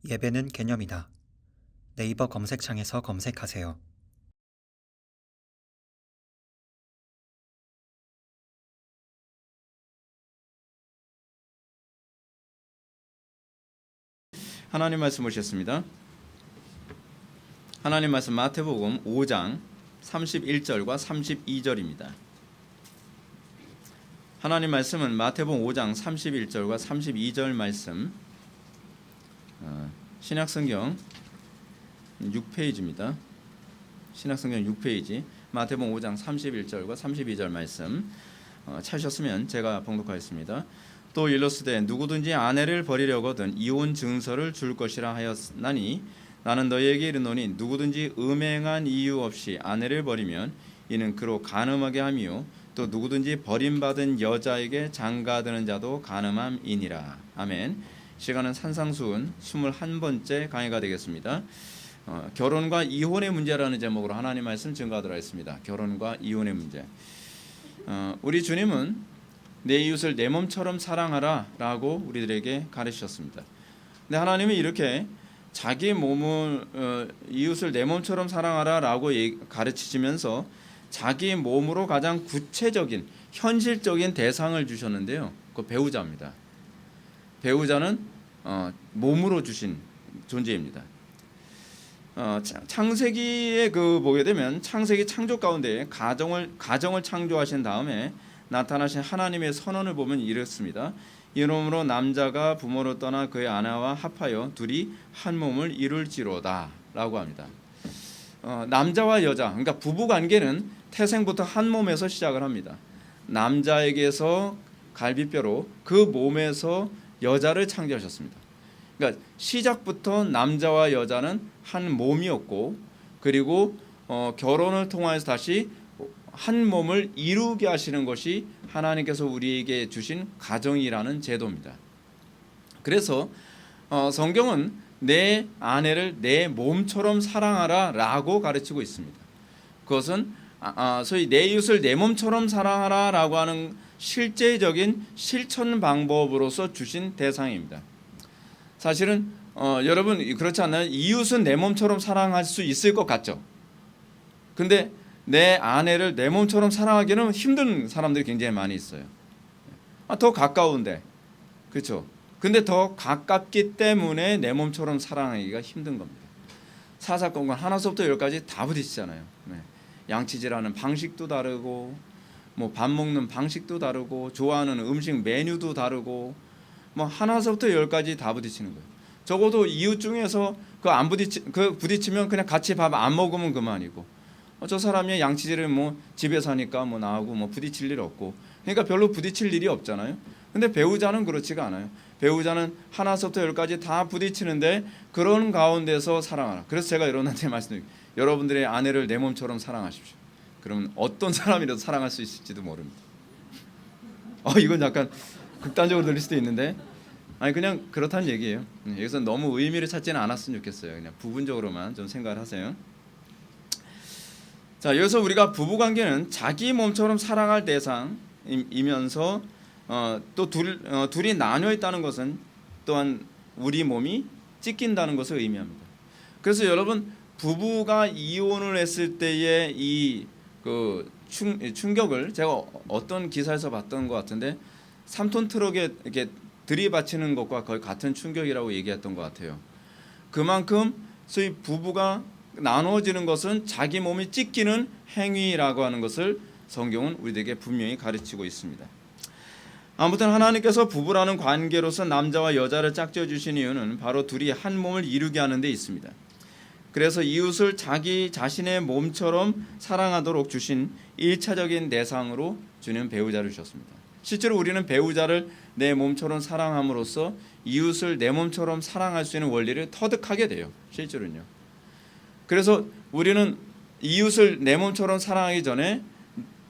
예배는 개념이다. 네이버 검색창에서 검색하세요. 하나님 말씀 보셨습니다. 하나님 말씀 마태복음 5장 31절과 32절입니다. 하나님 말씀은 마태복음 5장 31절과 32절 말씀, 신약성경 6페이지입니다. 신약성경 6페이지 마태복음 5장 31절과 32절 말씀 찾으셨으면 제가 봉독하겠습니다. 또 일러스되 누구든지 아내를 버리려거든 이혼 증서를 줄 것이라 하였나니 나는 너희에게 이르노니 누구든지 음행한 이유 없이 아내를 버리면 이는 그로 간음하게 함이요 또 누구든지 버림받은 여자에게 장가드는 자도 간음함이니라. 아멘. 시간은 산상수훈 21번째 강의가 되겠습니다. 결혼과 이혼의 문제라는 제목으로 하나님 말씀 증거하도록 하겠습니다. 결혼과 이혼의 문제. 우리 주님은 내 이웃을 내 몸처럼 사랑하라 라고 우리들에게 가르치셨습니다. 근데 하나님이 이렇게 자기 몸을 이웃을 내 몸처럼 사랑하라 라고 가르치시면서 자기 몸으로 가장 구체적인 현실적인 대상을 주셨는데요, 그 배우자입니다. 배우자는 몸으로 주신 존재입니다. 창세기에 보게 되면 창세기 창조 가운데 가정을 창조하신 다음에 나타나신 하나님의 선언을 보면 이렇습니다. 이러므로 남자가 부모를 떠나 그의 아내와 합하여 둘이 한 몸을 이룰지로다 라고 합니다. 남자와 여자, 그러니까 부부관계는 태생부터 한 몸에서 시작을 합니다. 남자에게서 갈비뼈로 그 몸에서 여자를 창조하셨습니다. 그러니까 시작부터 남자와 여자는 한 몸이었고, 그리고 결혼을 통하여서 다시 한 몸을 이루게 하시는 것이 하나님께서 우리에게 주신 가정이라는 제도입니다. 그래서 성경은 내 아내를 내 몸처럼 사랑하라 라고 가르치고 있습니다. 그것은 소위 내 이웃을 내 몸처럼 사랑하라 라고 하는 실제적인 실천 방법으로서 주신 대상입니다. 사실은 여러분 그렇지 않나요? 이웃은 내 몸처럼 사랑할 수 있을 것 같죠? 근데 내 아내를 내 몸처럼 사랑하기는 힘든 사람들이 굉장히 많이 있어요. 더 가까운데, 그렇죠? 근데 더 가깝기 때문에 내 몸처럼 사랑하기가 힘든 겁니다. 사사건건 하나서부터 열까지 다 부딪히잖아요. 양치질하는 방식도 다르고, 뭐 밥 먹는 방식도 다르고, 좋아하는 음식 메뉴도 다르고, 뭐 하나서부터 열까지 다 부딪히는 거예요. 적어도 이웃 중에서 부딪히면 그냥 같이 밥 안 먹으면 그만이고, 저 사람이 양치질을 뭐 집에서 하니까 뭐 나하고 뭐 부딪힐 일 없고, 그러니까 별로 부딪힐 일이 없잖아요. 근데 배우자는 그렇지가 않아요. 배우자는 하나서부터 열까지 다 부딪히는데 그런 가운데서 사랑하라. 그래서 제가 여러분한테 말씀드립니다. 여러분들의 아내를 내 몸처럼 사랑하십시오. 그러면 어떤 사람이라도 사랑할 수 있을지도 모릅니다. 이건 약간 극단적으로 들릴 수도 있는데, 아니 그냥 그렇다는 얘기예요. 여기서 너무 의미를 찾지는 않았으면 좋겠어요. 그냥 부분적으로만 좀 생각을 하세요. 자, 여기서 우리가 부부관계는 자기 몸처럼 사랑할 대상이면서 또 둘이 나뉘어 있다는 것은 또한 우리 몸이 찢긴다는 것을 의미합니다. 그래서 여러분, 부부가 이혼을 했을 때의 이 충격을 제가 어떤 기사에서 봤던 것 같은데, 3톤 트럭에 이렇게 들이받치는 것과 거의 같은 충격이라고 얘기했던 것 같아요. 그만큼 소위 부부가 나누어지는 것은 자기 몸이 찢기는 행위라고 하는 것을 성경은 우리에게 분명히 가르치고 있습니다. 아무튼 하나님께서 부부라는 관계로서 남자와 여자를 짝지어 주신 이유는 바로 둘이 한 몸을 이루게 하는 데 있습니다. 그래서 이웃을 자기 자신의 몸처럼 사랑하도록 주신 1차적인 대상으로 주는 배우자를 주셨습니다. 실제로 우리는 배우자를 내 몸처럼 사랑함으로써 이웃을 내 몸처럼 사랑할 수 있는 원리를 터득하게 돼요. 실제로는요. 그래서 우리는 이웃을 내 몸처럼 사랑하기 전에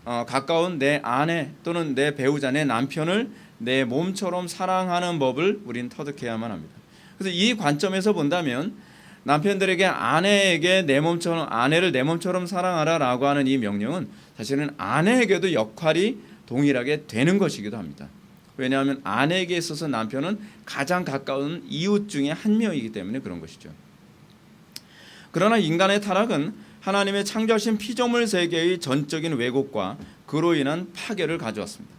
가까운 내 아내 또는 내 배우자, 내 남편을 내 몸처럼 사랑하는 법을 우리는 터득해야만 합니다. 그래서 이 관점에서 본다면 남편들에게 아내를 내 몸처럼 사랑하라라고 하는 이 명령은 사실은 아내에게도 역할이 동일하게 되는 것이기도 합니다. 왜냐하면 아내에게 있어서 남편은 가장 가까운 이웃 중에 한 명이기 때문에 그런 것이죠. 그러나 인간의 타락은 하나님의 창조하신 피조물 세계의 전적인 왜곡과 그로 인한 파괴를 가져왔습니다.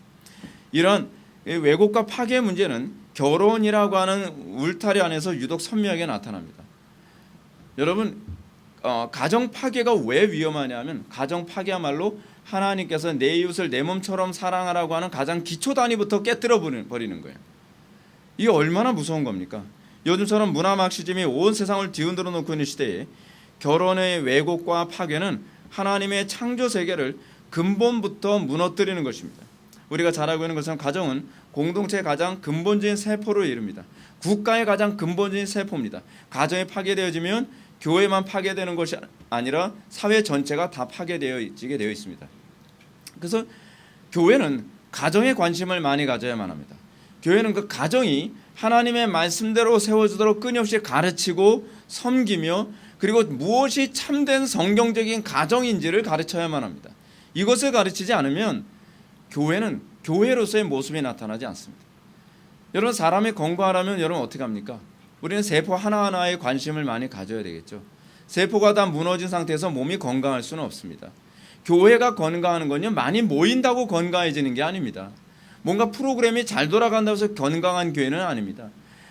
이런 왜곡과 파괴의 문제는 결혼이라고 하는 울타리 안에서 유독 선명하게 나타납니다. 여러분, 가정 파괴가 왜 위험하냐면 가정 파괴야말로 하나님께서 내 이웃을 내 몸처럼 사랑하라고 하는 가장 기초 단위부터 깨뜨려 버리는 거예요. 이게 얼마나 무서운 겁니까? 요즘처럼 문화 막시즘이 온 세상을 뒤흔들어 놓고 있는 시대에 결혼의 왜곡과 파괴는 하나님의 창조 세계를 근본부터 무너뜨리는 것입니다. 우리가 잘 알고 있는 것처럼 가정은 공동체의 가장 근본적인 세포를 이룹니다. 국가의 가장 근본적인 세포입니다. 가정이 파괴되어지면 교회만 파괴되는 것이 아니라 사회 전체가 다 파괴되어지게 되어 있습니다. 그래서 교회는 가정에 관심을 많이 가져야만 합니다. 교회는 그 가정이 하나님의 말씀대로 세워지도록 끊임없이 가르치고 섬기며 그리고 무엇이 참된 성경적인 가정인지를 가르쳐야만 합니다. 이것을 가르치지 않으면 교회는 교회로서의 모습이 나타나지 않습니다. 여러분, 사람이 건강하려면 여러분 어떻게 합니까? 우리는 세포 하나하나에 관심을 많이 가져야 되겠죠. 세포가 다 무너진 상태에서 몸이 건강할 수는 없습니다. 교회가 건강하는 건요, 많이 모인다고 건강해지는 게 아닙니다. 뭔가 프로그램이 잘 돌아간다고 해서 건강한 교회는 아닙니다.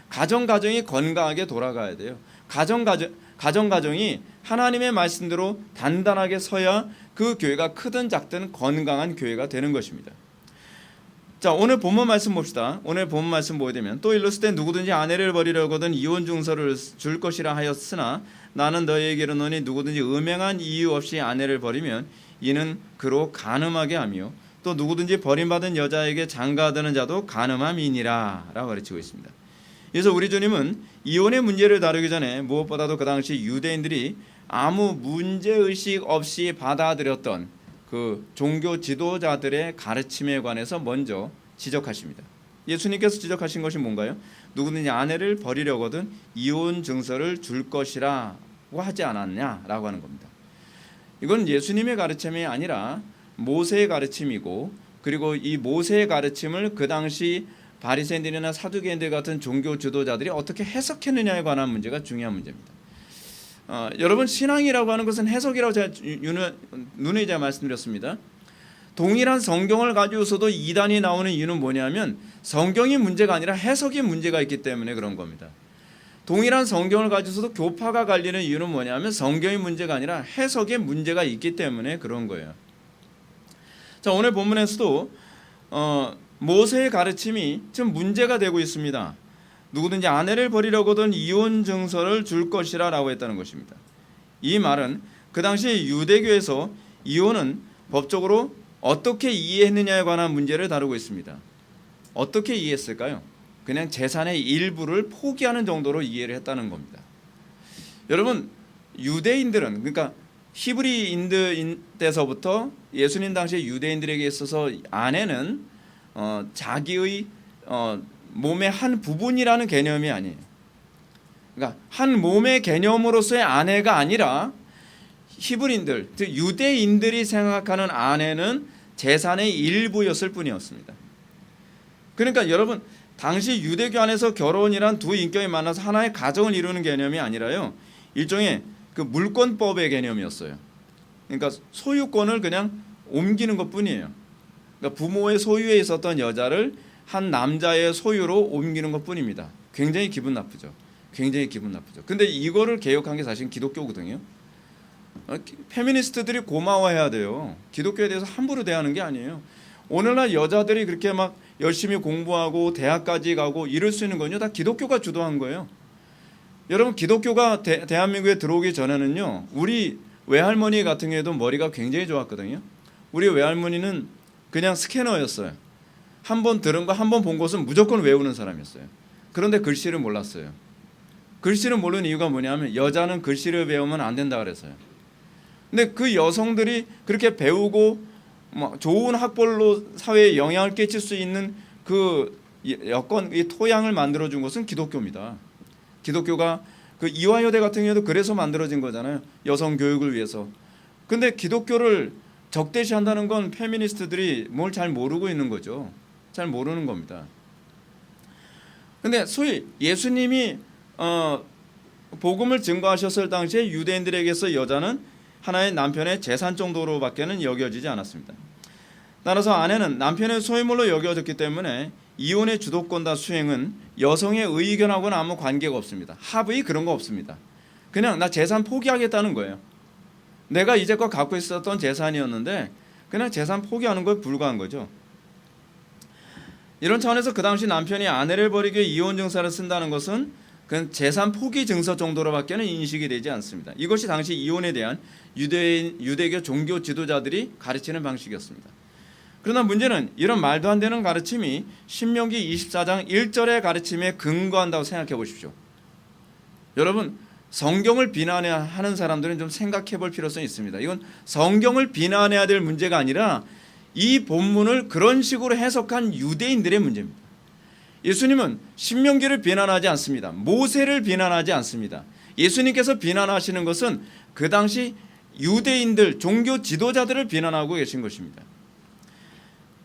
가정이 건강하게 돌아가야 돼요. 가정이 하나님의 말씀대로 단단하게 서야 그 교회가 크든 작든 건강한 교회가 되는 것입니다. 자, 오늘 본문 말씀 봅시다. 오늘 본문 말씀 보게 되면 또 일렀을 때 누구든지 아내를 버리려거든 이혼 증서를 줄 것이라 하였으나 나는 너희에게 이르노니 누구든지 음행한 이유 없이 아내를 버리면 이는 그로 간음하게 하며 또 누구든지 버림받은 여자에게 장가드는 자도 간음함이니라 라고 가르치고 있습니다. 그래서 우리 주님은 이혼의 문제를 다루기 전에 무엇보다도 그 당시 유대인들이 아무 문제의식 없이 받아들였던 그 종교 지도자들의 가르침에 관해서 먼저 지적하십니다. 예수님께서 지적하신 것이 뭔가요? 누구든지 아내를 버리려거든 이혼 증서를 줄 것이라고 하지 않았냐라고 하는 겁니다. 이건 예수님의 가르침이 아니라 모세의 가르침이고, 그리고 이 모세의 가르침을 그 당시 바리새인들이나 사두개인들 같은 종교 지도자들이 어떻게 해석했느냐에 관한 문제가 중요한 문제입니다. 여러분, 신앙이라고 하는 것은 해석이라고 제가 누누이 제가 말씀드렸습니다. 동일한 성경을 가지고서도 이단이 나오는 이유는 뭐냐면 성경이 문제가 아니라 해석이 문제가 있기 때문에 그런 겁니다. 동일한 성경을 가지고서도 교파가 갈리는 이유는 뭐냐면 성경이 문제가 아니라 해석에 문제가 있기 때문에 그런 거예요. 자, 오늘 본문에서도 모세의 가르침이 지금 문제가 되고 있습니다. 누구든지 아내를 버리려거든 이혼 증서를 줄 것이라 라고 했다는 것입니다. 이 말은 그 당시 유대교에서 이혼은 법적으로 어떻게 이해했느냐에 관한 문제를 다루고 있습니다. 어떻게 이해했을까요? 그냥 재산의 일부를 포기하는 정도로 이해를 했다는 겁니다. 여러분, 유대인들은, 그러니까 히브리인들 때서부터 예수님 당시 유대인들에게 있어서 아내는 자기의 몸의 한 부분이라는 개념이 아니에요. 그러니까 한 몸의 개념으로서의 아내가 아니라 히브리인들, 즉 유대인들이 생각하는 아내는 재산의 일부였을 뿐이었습니다. 그러니까 여러분, 당시 유대교 안에서 결혼이란 두 인격이 만나서 하나의 가정을 이루는 개념이 아니라요, 일종의 그 물권법의 개념이었어요. 그러니까 소유권을 그냥 옮기는 것뿐이에요. 그러니까 부모의 소유에 있었던 여자를 한 남자의 소유로 옮기는 것뿐입니다. 굉장히 기분 나쁘죠. 굉장히 기분 나쁘죠. 근데 이거를 개혁한 게 사실 기독교거든요. 페미니스트들이 고마워해야 돼요. 기독교에 대해서 함부로 대하는 게 아니에요. 오늘날 여자들이 그렇게 막 열심히 공부하고 대학까지 가고 이럴 수 있는 건요, 다 기독교가 주도한 거예요. 여러분, 기독교가 대한민국에 들어오기 전에는요, 우리 외할머니 같은 경우에도 머리가 굉장히 좋았거든요. 우리 외할머니는 그냥 스캐너였어요. 한 번 들은 거, 한 번 본 것은 무조건 외우는 사람이었어요. 그런데 글씨를 몰랐어요. 글씨를 모르는 이유가 뭐냐면 여자는 글씨를 배우면 안 된다 그래서요. 근데 그 여성들이 그렇게 배우고 좋은 학벌로 사회에 영향을 끼칠 수 있는 그 여건, 이 토양을 만들어준 것은 기독교입니다. 기독교가 그 이화여대 같은 경우도 그래서 만들어진 거잖아요. 여성 교육을 위해서. 근데 기독교를 적대시한다는 건 페미니스트들이 뭘 잘 모르고 있는 거죠. 잘 모르는 겁니다. 근데 소위 예수님이 복음을 증거하셨을 당시에 유대인들에게서 여자는 하나의 남편의 재산 정도로밖에는 여겨지지 않았습니다. 따라서 아내는 남편의 소유물로 여겨졌기 때문에 이혼의 주도권 수행은 여성의 의견하고는 아무 관계가 없습니다. 합의 그런 거 없습니다. 그냥 나 재산 포기하겠다는 거예요. 내가 이제껏 갖고 있었던 재산이었는데 그냥 재산 포기하는 거에 불과한 거죠. 이런 차원에서 그 당시 남편이 아내를 버리기 위해 이혼 증서를 쓴다는 것은 그냥 재산 포기 증서 정도로밖에는 인식이 되지 않습니다. 이것이 당시 이혼에 대한 유대교 종교 지도자들이 가르치는 방식이었습니다. 그러나 문제는 이런 말도 안 되는 가르침이 신명기 24장 1절의 가르침에 근거한다고 생각해 보십시오. 여러분, 성경을 비난하는 사람들은 좀 생각해 볼 필요성이 있습니다. 이건 성경을 비난해야 될 문제가 아니라 이 본문을 그런 식으로 해석한 유대인들의 문제입니다. 예수님은 신명기를 비난하지 않습니다. 모세를 비난하지 않습니다. 예수님께서 비난하시는 것은 그 당시 유대인들, 종교 지도자들을 비난하고 계신 것입니다.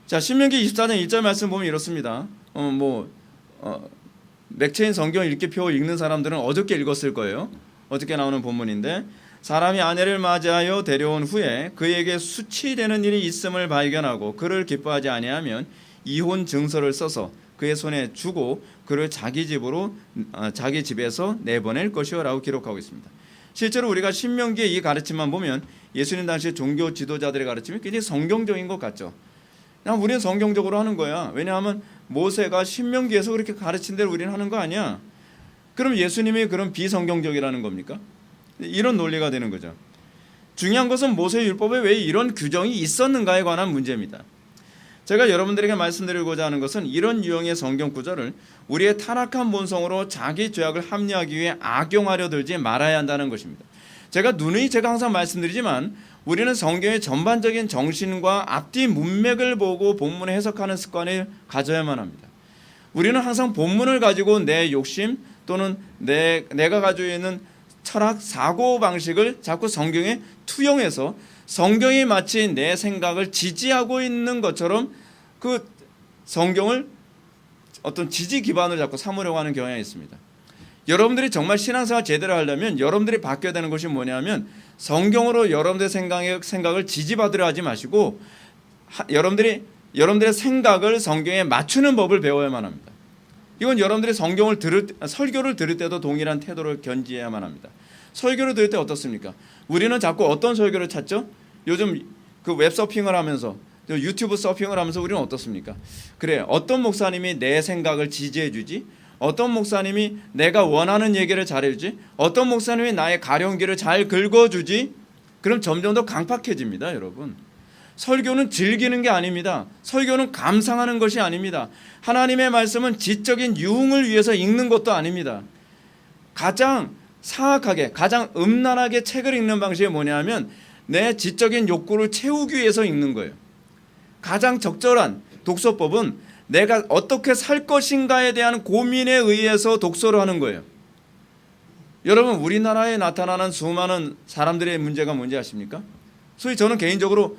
자, 신명기 24장 1절 말씀 보면 이렇습니다. 맥체인 성경 읽기표 읽는 사람들은 어저께 읽었을 거예요. 어저께 나오는 본문인데, 사람이 아내를 맞이하여 데려온 후에 그에게 수치되는 일이 있음을 발견하고 그를 기뻐하지 아니하면 이혼 증서를 써서 그의 손에 주고 그를 자기 집에서 내보낼 것이요라고 기록하고 있습니다. 실제로 우리가 신명기의 이 가르침만 보면 예수님 당시 종교 지도자들의 가르침이 굉장히 성경적인 것 같죠. 그냥 우리는 성경적으로 하는 거야. 왜냐하면 모세가 신명기에서 그렇게 가르친 대로 우리는 하는 거 아니야. 그럼 예수님이 그런 비성경적이라는 겁니까? 이런 논리가 되는 거죠. 중요한 것은 모세 율법에 왜 이런 규정이 있었는가에 관한 문제입니다. 제가 여러분들에게 말씀드리고자 하는 것은 이런 유형의 성경 구절을 우리의 타락한 본성으로 자기 죄악을 합리화하기 위해 악용하려 들지 말아야 한다는 것입니다. 제가 항상 말씀드리지만 우리는 성경의 전반적인 정신과 앞뒤 문맥을 보고 본문을 해석하는 습관을 가져야만 합니다. 우리는 항상 본문을 가지고 내 욕심 또는 내가 가지고 있는 철학, 사고방식을 자꾸 성경에 투영해서 성경이 마치 내 생각을 지지하고 있는 것처럼 그 성경을 어떤 지지 기반을 자꾸 삼으려고 하는 경향이 있습니다. 여러분들이 정말 신앙생활 제대로 하려면 여러분들이 바뀌어야 되는 것이 뭐냐면 성경으로 여러분들의 생각을 지지받으려 하지 마시고 여러분들의 생각을 성경에 맞추는 법을 배워야만 합니다. 이건 여러분들이 설교를 들을 때도 동일한 태도를 견지해야만 합니다. 설교를 들을 때 어떻습니까? 우리는 자꾸 어떤 설교를 찾죠? 요즘 그 웹서핑을 하면서 유튜브 서핑을 하면서 우리는 어떻습니까? 그래, 어떤 목사님이 내 생각을 지지해 주지? 어떤 목사님이 내가 원하는 얘기를 잘해주지? 어떤 목사님이 나의 가령기를 잘 긁어주지? 그럼 점점 더 강팍해집니다, 여러분. 설교는 즐기는 게 아닙니다. 설교는 감상하는 것이 아닙니다. 하나님의 말씀은 지적인 유흥을 위해서 읽는 것도 아닙니다. 가장 사악하게, 가장 음란하게 책을 읽는 방식이 뭐냐면 내 지적인 욕구를 채우기 위해서 읽는 거예요. 가장 적절한 독서법은 내가 어떻게 살 것인가에 대한 고민에 의해서 독서를 하는 거예요. 여러분, 우리나라에 나타나는 수많은 사람들의 문제가 뭔지 아십니까? 소위 저는 개인적으로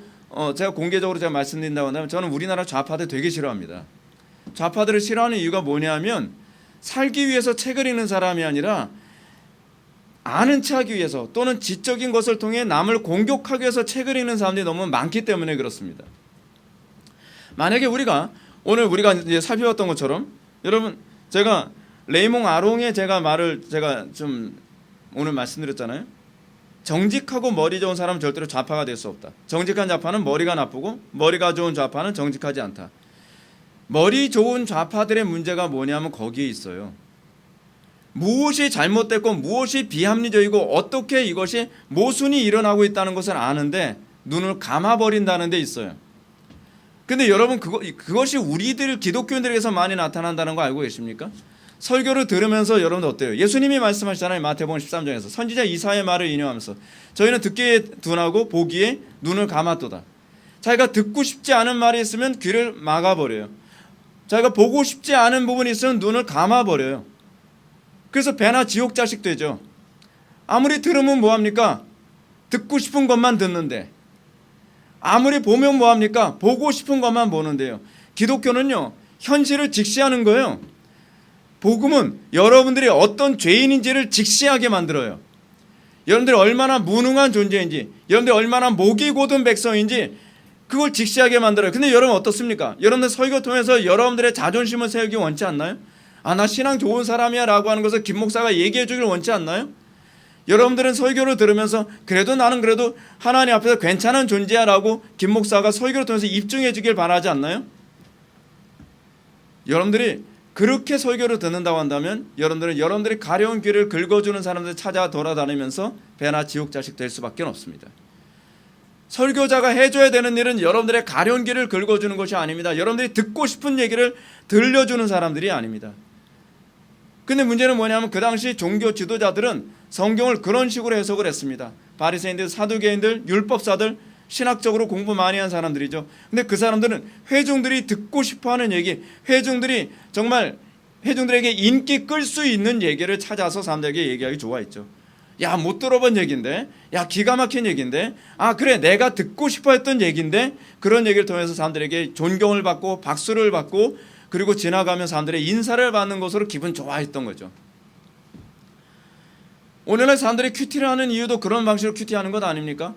제가 공개적으로 말씀드린다고 한다면 저는 우리나라 좌파들 되게 싫어합니다. 좌파들을 싫어하는 이유가 뭐냐면 살기 위해서 책을 읽는 사람이 아니라 아는 체 하기 위해서 또는 지적인 것을 통해 남을 공격하기 위해서 책을 읽는 사람들이 너무 많기 때문에 그렇습니다. 만약에 오늘 우리가 이제 살펴봤던 것처럼 여러분, 제가 레이몽 아롱의 말을 좀 오늘 말씀드렸잖아요. 정직하고 머리 좋은 사람은 절대로 좌파가 될 수 없다. 정직한 좌파는 머리가 나쁘고 머리가 좋은 좌파는 정직하지 않다. 머리 좋은 좌파들의 문제가 뭐냐면 거기에 있어요. 무엇이 잘못됐고 무엇이 비합리적이고 어떻게 이것이 모순이 일어나고 있다는 것을 아는데 눈을 감아버린다는 데 있어요. 근데 여러분, 그것이 우리들 기독교인들에게서 많이 나타난다는 거 알고 계십니까? 설교를 들으면서 여러분들 어때요? 예수님이 말씀하시잖아요. 마태복음 13장에서 선지자 이사야의 말을 인용하면서 저희는 듣기에 둔하고 보기에 눈을 감았도다. 자기가 듣고 싶지 않은 말이 있으면 귀를 막아버려요. 자기가 보고 싶지 않은 부분이 있으면 눈을 감아버려요. 그래서 배나 지옥 자식 되죠. 아무리 들으면 뭐합니까? 듣고 싶은 것만 듣는데, 아무리 보면 뭐합니까? 보고 싶은 것만 보는데요. 기독교는요, 현실을 직시하는 거예요. 복음은 여러분들이 어떤 죄인인지를 직시하게 만들어요. 여러분들이 얼마나 무능한 존재인지, 여러분들이 얼마나 목이 곧은 백성인지 그걸 직시하게 만들어요. 근데 여러분 어떻습니까? 여러분들 설교 통해서 여러분들의 자존심을 세우기 원치 않나요? 아, 나 신앙 좋은 사람이야 라고 하는 것을 김 목사가 얘기해 주길 원치 않나요? 여러분들은 설교를 들으면서 그래도 나는 그래도 하나님 앞에서 괜찮은 존재야 라고 김 목사가 설교를 통해서 입증해 주길 바라지 않나요? 여러분들이 그렇게 설교를 듣는다고 한다면 여러분들은 여러분들이 가려운 길을 긁어주는 사람들 찾아 돌아다니면서 배나 지옥 자식 될 수밖에 없습니다. 설교자가 해줘야 되는 일은 여러분들의 가려운 길을 긁어주는 것이 아닙니다. 여러분들이 듣고 싶은 얘기를 들려주는 사람들이 아닙니다. 근데 문제는 뭐냐면 그 당시 종교 지도자들은 성경을 그런 식으로 해석을 했습니다. 바리새인들, 사두개인들, 율법사들, 신학적으로 공부 많이 한 사람들이죠. 근데 그 사람들은 회중들이 듣고 싶어하는 얘기, 회중들이 정말 회중들에게 인기 끌 수 있는 얘기를 찾아서 사람들에게 얘기하기 좋아했죠. 야, 못 들어본 얘기인데, 야, 기가 막힌 얘기인데, 아 그래 내가 듣고 싶어 했던 얘기인데, 그런 얘기를 통해서 사람들에게 존경을 받고 박수를 받고 그리고 지나가면 사람들의 인사를 받는 것으로 기분 좋아했던 거죠. 오늘날 사람들이 큐티를 하는 이유도 그런 방식으로 큐티하는 것 아닙니까?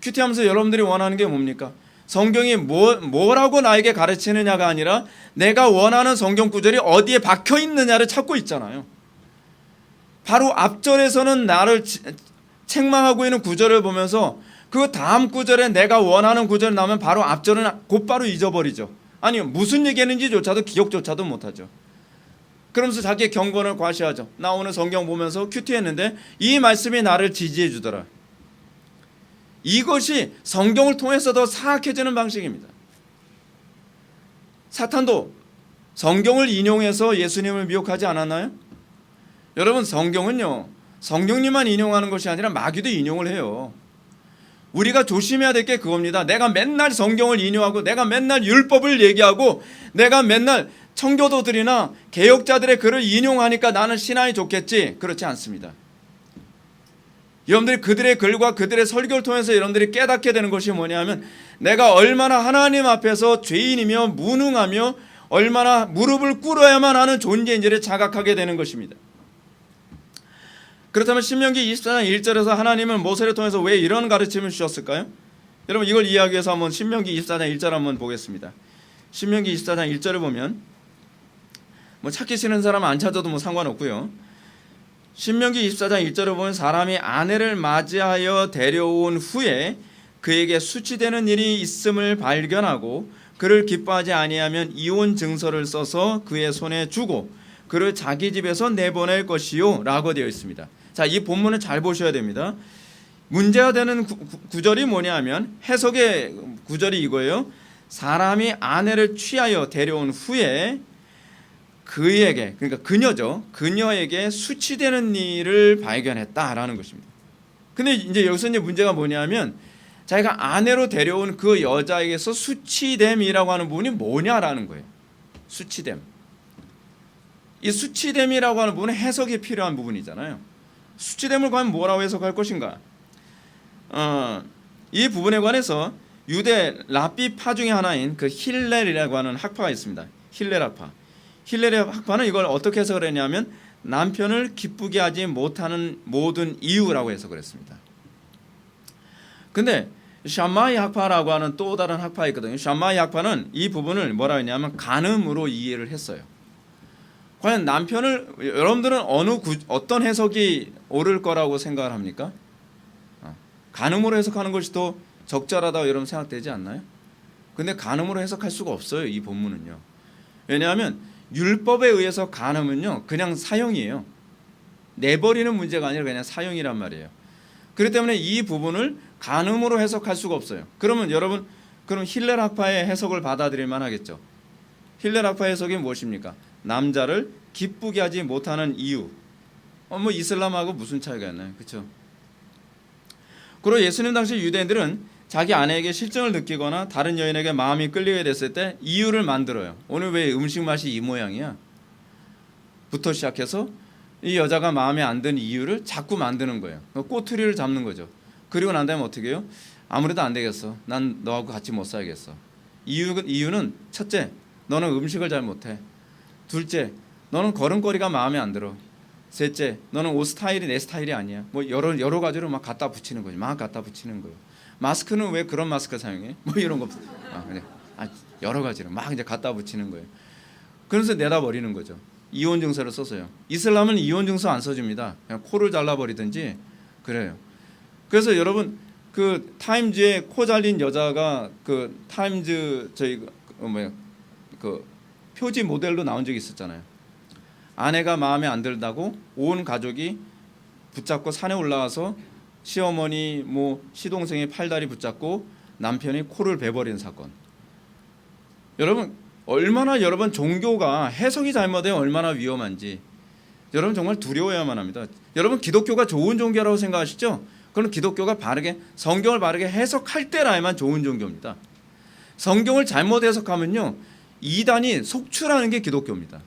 큐티하면서 여러분들이 원하는 게 뭡니까? 성경이 뭐라고 나에게 가르치느냐가 아니라 내가 원하는 성경 구절이 어디에 박혀 있느냐를 찾고 있잖아요. 바로 앞절에서는 나를 책망하고 있는 구절을 보면서 그 다음 구절에 내가 원하는 구절이 나오면 바로 앞절은 곧바로 잊어버리죠. 아니 무슨 얘기했는지조차도 기억조차도 못하죠. 그러면서 자기의 경건을 과시하죠. 나 오늘 성경 보면서 큐티했는데 이 말씀이 나를 지지해 주더라. 이것이 성경을 통해서 더 사악해지는 방식입니다. 사탄도 성경을 인용해서 예수님을 미혹하지 않았나요? 여러분 성경은요, 성경님만 인용하는 것이 아니라 마귀도 인용을 해요. 우리가 조심해야 될 게 그겁니다. 내가 맨날 성경을 인용하고 내가 맨날 율법을 얘기하고 내가 맨날 청교도들이나 개혁자들의 글을 인용하니까 나는 신앙이 좋겠지. 그렇지 않습니다. 여러분들이 그들의 글과 그들의 설교를 통해서 여러분들이 깨닫게 되는 것이 뭐냐면 내가 얼마나 하나님 앞에서 죄인이며 무능하며 얼마나 무릎을 꿇어야만 하는 존재인지를 자각하게 되는 것입니다. 그렇다면 신명기 24장 1절에서 하나님은 모세를 통해서 왜 이런 가르침을 주셨을까요? 여러분 이걸 이해하기 위해서 한번 신명기 24장 1절 한번 보겠습니다. 신명기 24장 1절을 보면 뭐 찾기 싫은 사람은 안 찾아도 뭐 상관없고요. 신명기 24장 1절을 보면 사람이 아내를 맞이하여 데려온 후에 그에게 수치되는 일이 있음을 발견하고 그를 기뻐하지 아니하면 이혼 증서를 써서 그의 손에 주고 그를 자기 집에서 내보낼 것이요 라고 되어 있습니다. 자, 이 본문을 잘 보셔야 됩니다. 문제가 되는 구절이 뭐냐면 해석의 구절이 이거예요. 사람이 아내를 취하여 데려온 후에 그에게, 그러니까 그녀죠, 그녀에게 수치되는 일을 발견했다라는 것입니다. 근데 이제 여기서 이제 문제가 뭐냐면 자기가 아내로 데려온 그 여자에게서 수치됨이라고 하는 부분이 뭐냐라는 거예요. 수치됨. 이 수치됨이라고 하는 부분은 해석이 필요한 부분이잖아요. 수치됨을 과연 뭐라고 해석할 것인가? 이 부분에 관해서 유대 랍비파 중에 하나인 그 힐렐이라고 하는 학파가 있습니다. 힐렐 학파. 힐렐의 학파는 이걸 어떻게 해석을 했냐면 남편을 기쁘게 하지 못하는 모든 이유라고 해석을 했습니다. 근데 샴마이 학파라고 하는 또 다른 학파가 있거든요. 샴마이 학파는 이 부분을 뭐라 했냐면 간음으로 이해를 했어요. 과연 남편을 여러분들은 어떤 해석이 옳을 거라고 생각을 합니까? 간음으로 해석하는 것이 더 적절하다고 여러분 생각되지 않나요? 근데 간음으로 해석할 수가 없어요. 이 본문은요. 왜냐하면 율법에 의해서 간음은요 그냥 사형이에요. 내버리는 문제가 아니라 그냥 사형이란 말이에요. 그렇기 때문에 이 부분을 간음으로 해석할 수가 없어요. 그러면 여러분 그럼 힐렐 학파의 해석을 받아들일 만하겠죠. 힐렐 학파의 해석이 무엇입니까? 남자를 기쁘게 하지 못하는 이유. 뭐 이슬람하고 무슨 차이가 있나요? 그렇죠? 그리고 예수님 당시 유대인들은 자기 아내에게 실증을 느끼거나 다른 여인에게 마음이 끌리게 됐을 때 이유를 만들어요. 오늘 왜 음식 맛이 이 모양이야? 부터 시작해서 이 여자가 마음에 안 드는 이유를 자꾸 만드는 거예요. 꼬투리를 잡는 거죠. 그리고 난 다음에 어떻게 해요? 아무래도 안 되겠어. 난 너하고 같이 못 살겠어. 이유는 첫째, 너는 음식을 잘 못해. 둘째, 너는 걸음걸이가 마음에 안 들어. 셋째, 너는 옷 스타일이 내 스타일이 아니야. 뭐 여러 가지로 막 갖다 붙이는 거지. 막 갖다 붙이는 거예요. 마스크는 왜 그런 마스크 사용해? 뭐 이런 거. 여러 가지로 막 이제 갖다 붙이는 거예요. 그래서 내다 버리는 거죠. 이혼 증서를 써서요. 이슬람은 이혼 증서 안 써줍니다. 그냥 코를 잘라 버리든지 그래요. 그래서 여러분 그 타임즈에 코 잘린 여자가 그 타임즈 그 표지 모델로 나온 적이 있었잖아요. 아내가 마음에 안 들다고 온 가족이 붙잡고 산에 올라와서 시어머니 뭐 시동생의 팔다리 붙잡고 남편이 코를 베버리는 사건. 여러분 얼마나 여러분 종교가 해석이 잘못되면 얼마나 위험한지 여러분 정말 두려워야만 합니다. 여러분 기독교가 좋은 종교라고 생각하시죠? 그럼 기독교가 바르게 성경을 바르게 해석할 때라야만 좋은 종교입니다. 성경을 잘못 해석하면요 이단이 속출하는 게 기독교입니다.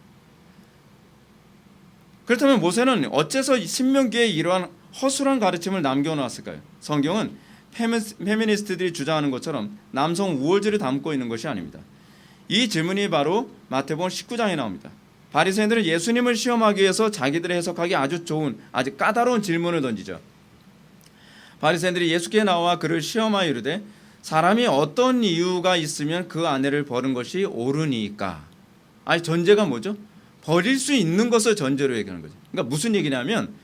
그렇다면 모세는 어째서 신명기에 이러한 허술한 가르침을 남겨놓았을까요? 성경은 페미니스트들이 주장하는 것처럼 남성 우월주의를 담고 있는 것이 아닙니다. 이 질문이 바로 마태복음 19장에 나옵니다. 바리새인들은 예수님을 시험하기 위해서 자기들의 해석하기 아주 좋은 아주 까다로운 질문을 던지죠. 바리새인들이 예수께 나와 그를 시험하여 이르되 사람이 어떤 이유가 있으면 그 아내를 버린 것이 옳으니까. 아니 전제가 뭐죠? 버릴 수 있는 것을 전제로 얘기하는 거죠. 그러니까 무슨 얘기냐면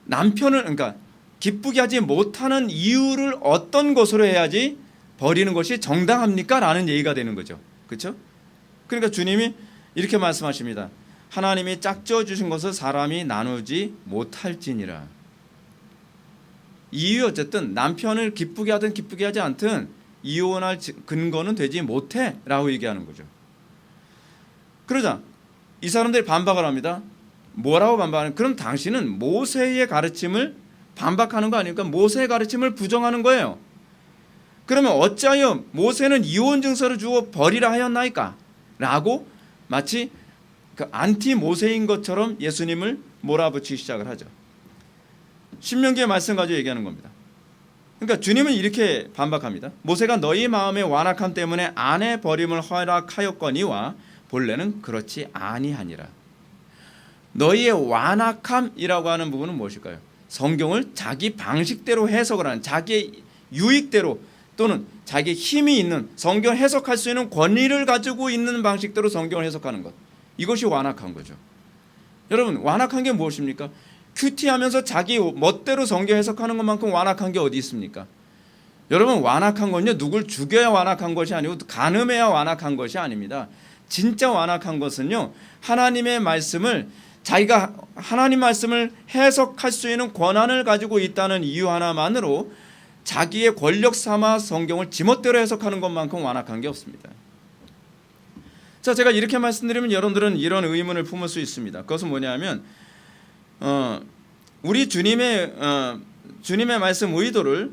남편을 그러니까 기쁘게 하지 못하는 이유를 어떤 것으로 해야지 버리는 것이 정당합니까? 라는 얘기가 되는 거죠. 그렇죠? 그러니까 주님이 이렇게 말씀하십니다. 하나님이 짝지어 주신 것을 사람이 나누지 못할지니라. 이유 어쨌든 남편을 기쁘게 하든 기쁘게 하지 않든 이혼할 근거는 되지 못해 라고 얘기하는 거죠. 그러자 이 사람들이 반박을 합니다. 뭐라고 반박하는? 그럼 당신은 모세의 가르침을 반박하는 거 아닙니까? 모세의 가르침을 부정하는 거예요. 그러면 어찌하여 모세는 이혼 증서를 주어 버리라 하였나이까? 라고 마치 그 안티 모세인 것처럼 예수님을 몰아붙이기 시작을 하죠. 신명기의 말씀 가지고 얘기하는 겁니다. 그러니까 주님은 이렇게 반박합니다. 모세가 너희 마음의 완악함 때문에 아내 버림을 허락하였거니와 본래는 그렇지 아니하니라. 너희의 완악함이라고 하는 부분은 무엇일까요? 성경을 자기 방식대로 해석을 하는 자기의 유익대로 또는 자기 힘이 있는 성경 해석할 수 있는 권위를 가지고 있는 방식대로 성경을 해석하는 것. 이것이 완악한 거죠. 여러분 완악한 게 무엇입니까? 큐티하면서 자기 멋대로 성경 해석하는 것만큼 완악한 게 어디 있습니까? 여러분 완악한 건요 누굴 죽여야 완악한 것이 아니고 간음해야 완악한 것이 아닙니다. 진짜 완악한 것은요 하나님의 말씀을 자기가 하나님 말씀을 해석할 수 있는 권한을 가지고 있다는 이유 하나만으로 자기의 권력 삼아 성경을 지멋대로 해석하는 것만큼 완악한 게 없습니다. 자, 제가 이렇게 말씀드리면 여러분들은 이런 의문을 품을 수 있습니다. 그것은 뭐냐면 우리 주님의 말씀 의도를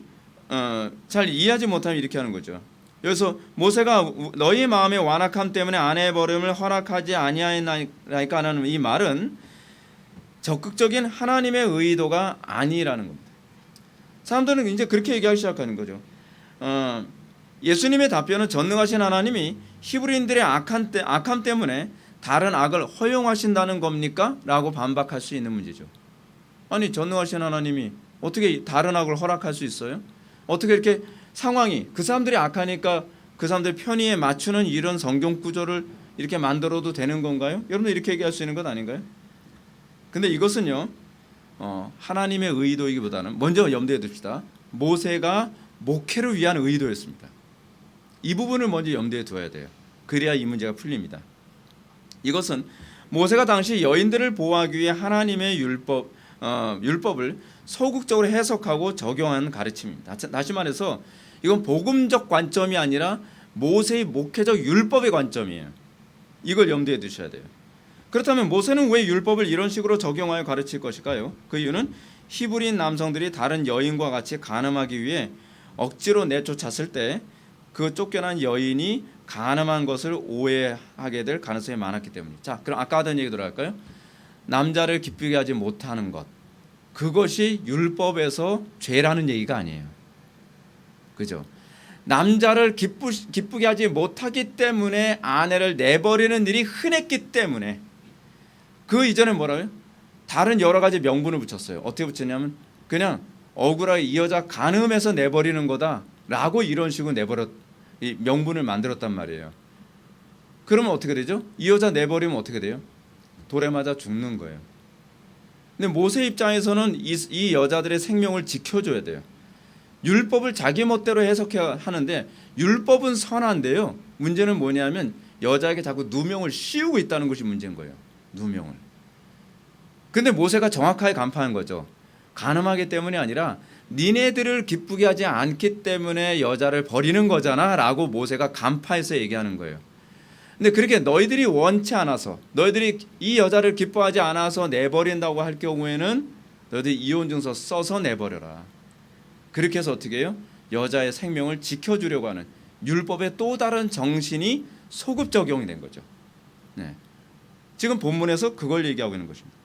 잘 이해하지 못하면 이렇게 하는 거죠. 여기서 모세가 너희 마음의 완악함 때문에 아내의 버림을 허락하지 아니하였나이까 하는 이 말은 적극적인 하나님의 의도가 아니라는 겁니다. 사람들은 이제 그렇게 얘기하기 시작하는 거죠. 예수님의 답변은 전능하신 하나님이 히브리인들의 악함 때문에 다른 악을 허용하신다는 겁니까? 라고 반박할 수 있는 문제죠. 아니 전능하신 하나님이 어떻게 다른 악을 허락할 수 있어요? 어떻게 이렇게 상황이 그 사람들이 악하니까 그 사람들 편의에 맞추는 이런 성경 구조를 이렇게 만들어도 되는 건가요? 여러분들 이렇게 얘기할 수 있는 것 아닌가요? 근데 이것은요 하나님의 의도이기보다는 먼저 염두에 둡시다. 모세가 목회를 위한 의도였습니다. 이 부분을 먼저 염두에 둬야 돼요. 그래야 이 문제가 풀립니다. 이것은 모세가 당시 여인들을 보호하기 위해 하나님의 율법을 소극적으로 해석하고 적용하는 가르침입니다. 다시 말해서 이건 복음적 관점이 아니라 모세의 목회적 율법의 관점이에요. 이걸 염두에 두셔야 돼요. 그렇다면 모세는 왜 율법을 이런 식으로 적용하여 가르칠 것일까요? 그 이유는 히브리인 남성들이 다른 여인과 같이 간음하기 위해 억지로 내쫓았을 때 그 쫓겨난 여인이 간음한 것을 오해하게 될 가능성이 많았기 때문이죠. 자, 그럼 아까 하던 얘기 들어갈까요? 남자를 기쁘게 하지 못하는 것, 그것이 율법에서 죄라는 얘기가 아니에요. 그죠? 남자를 기쁘게 하지 못하기 때문에 아내를 내버리는 일이 흔했기 때문에 그 이전에 뭐라고요? 다른 여러 가지 명분을 붙였어요. 어떻게 붙였냐면 그냥 억울하게 이 여자 간음해서 내버리는 거다라고 이런 식으로 이 명분을 만들었단 말이에요. 그러면 어떻게 되죠? 이 여자 내버리면 어떻게 돼요? 돌에 맞아 죽는 거예요. 근데 모세 입장에서는 이 여자들의 생명을 지켜줘야 돼요. 율법을 자기 멋대로 해석해야 하는데 율법은 선한데요. 문제는 뭐냐면 여자에게 자꾸 누명을 씌우고 있다는 것이 문제인 거예요. 누명을. 근데 모세가 정확하게 간파한 거죠. 간음하기 때문이 아니라 니네들을 기쁘게 하지 않기 때문에 여자를 버리는 거잖아 라고 모세가 간파해서 얘기하는 거예요. 근데 그렇게 너희들이 원치 않아서 너희들이 이 여자를 기뻐하지 않아서 내버린다고 할 경우에는 너희들이 이혼증서 써서 내버려라. 그렇게 해서 어떻게 해요? 여자의 생명을 지켜주려고 하는 율법의 또 다른 정신이 소급 적용이 된 거죠. 네. 지금 본문에서 그걸 얘기하고 있는 것입니다.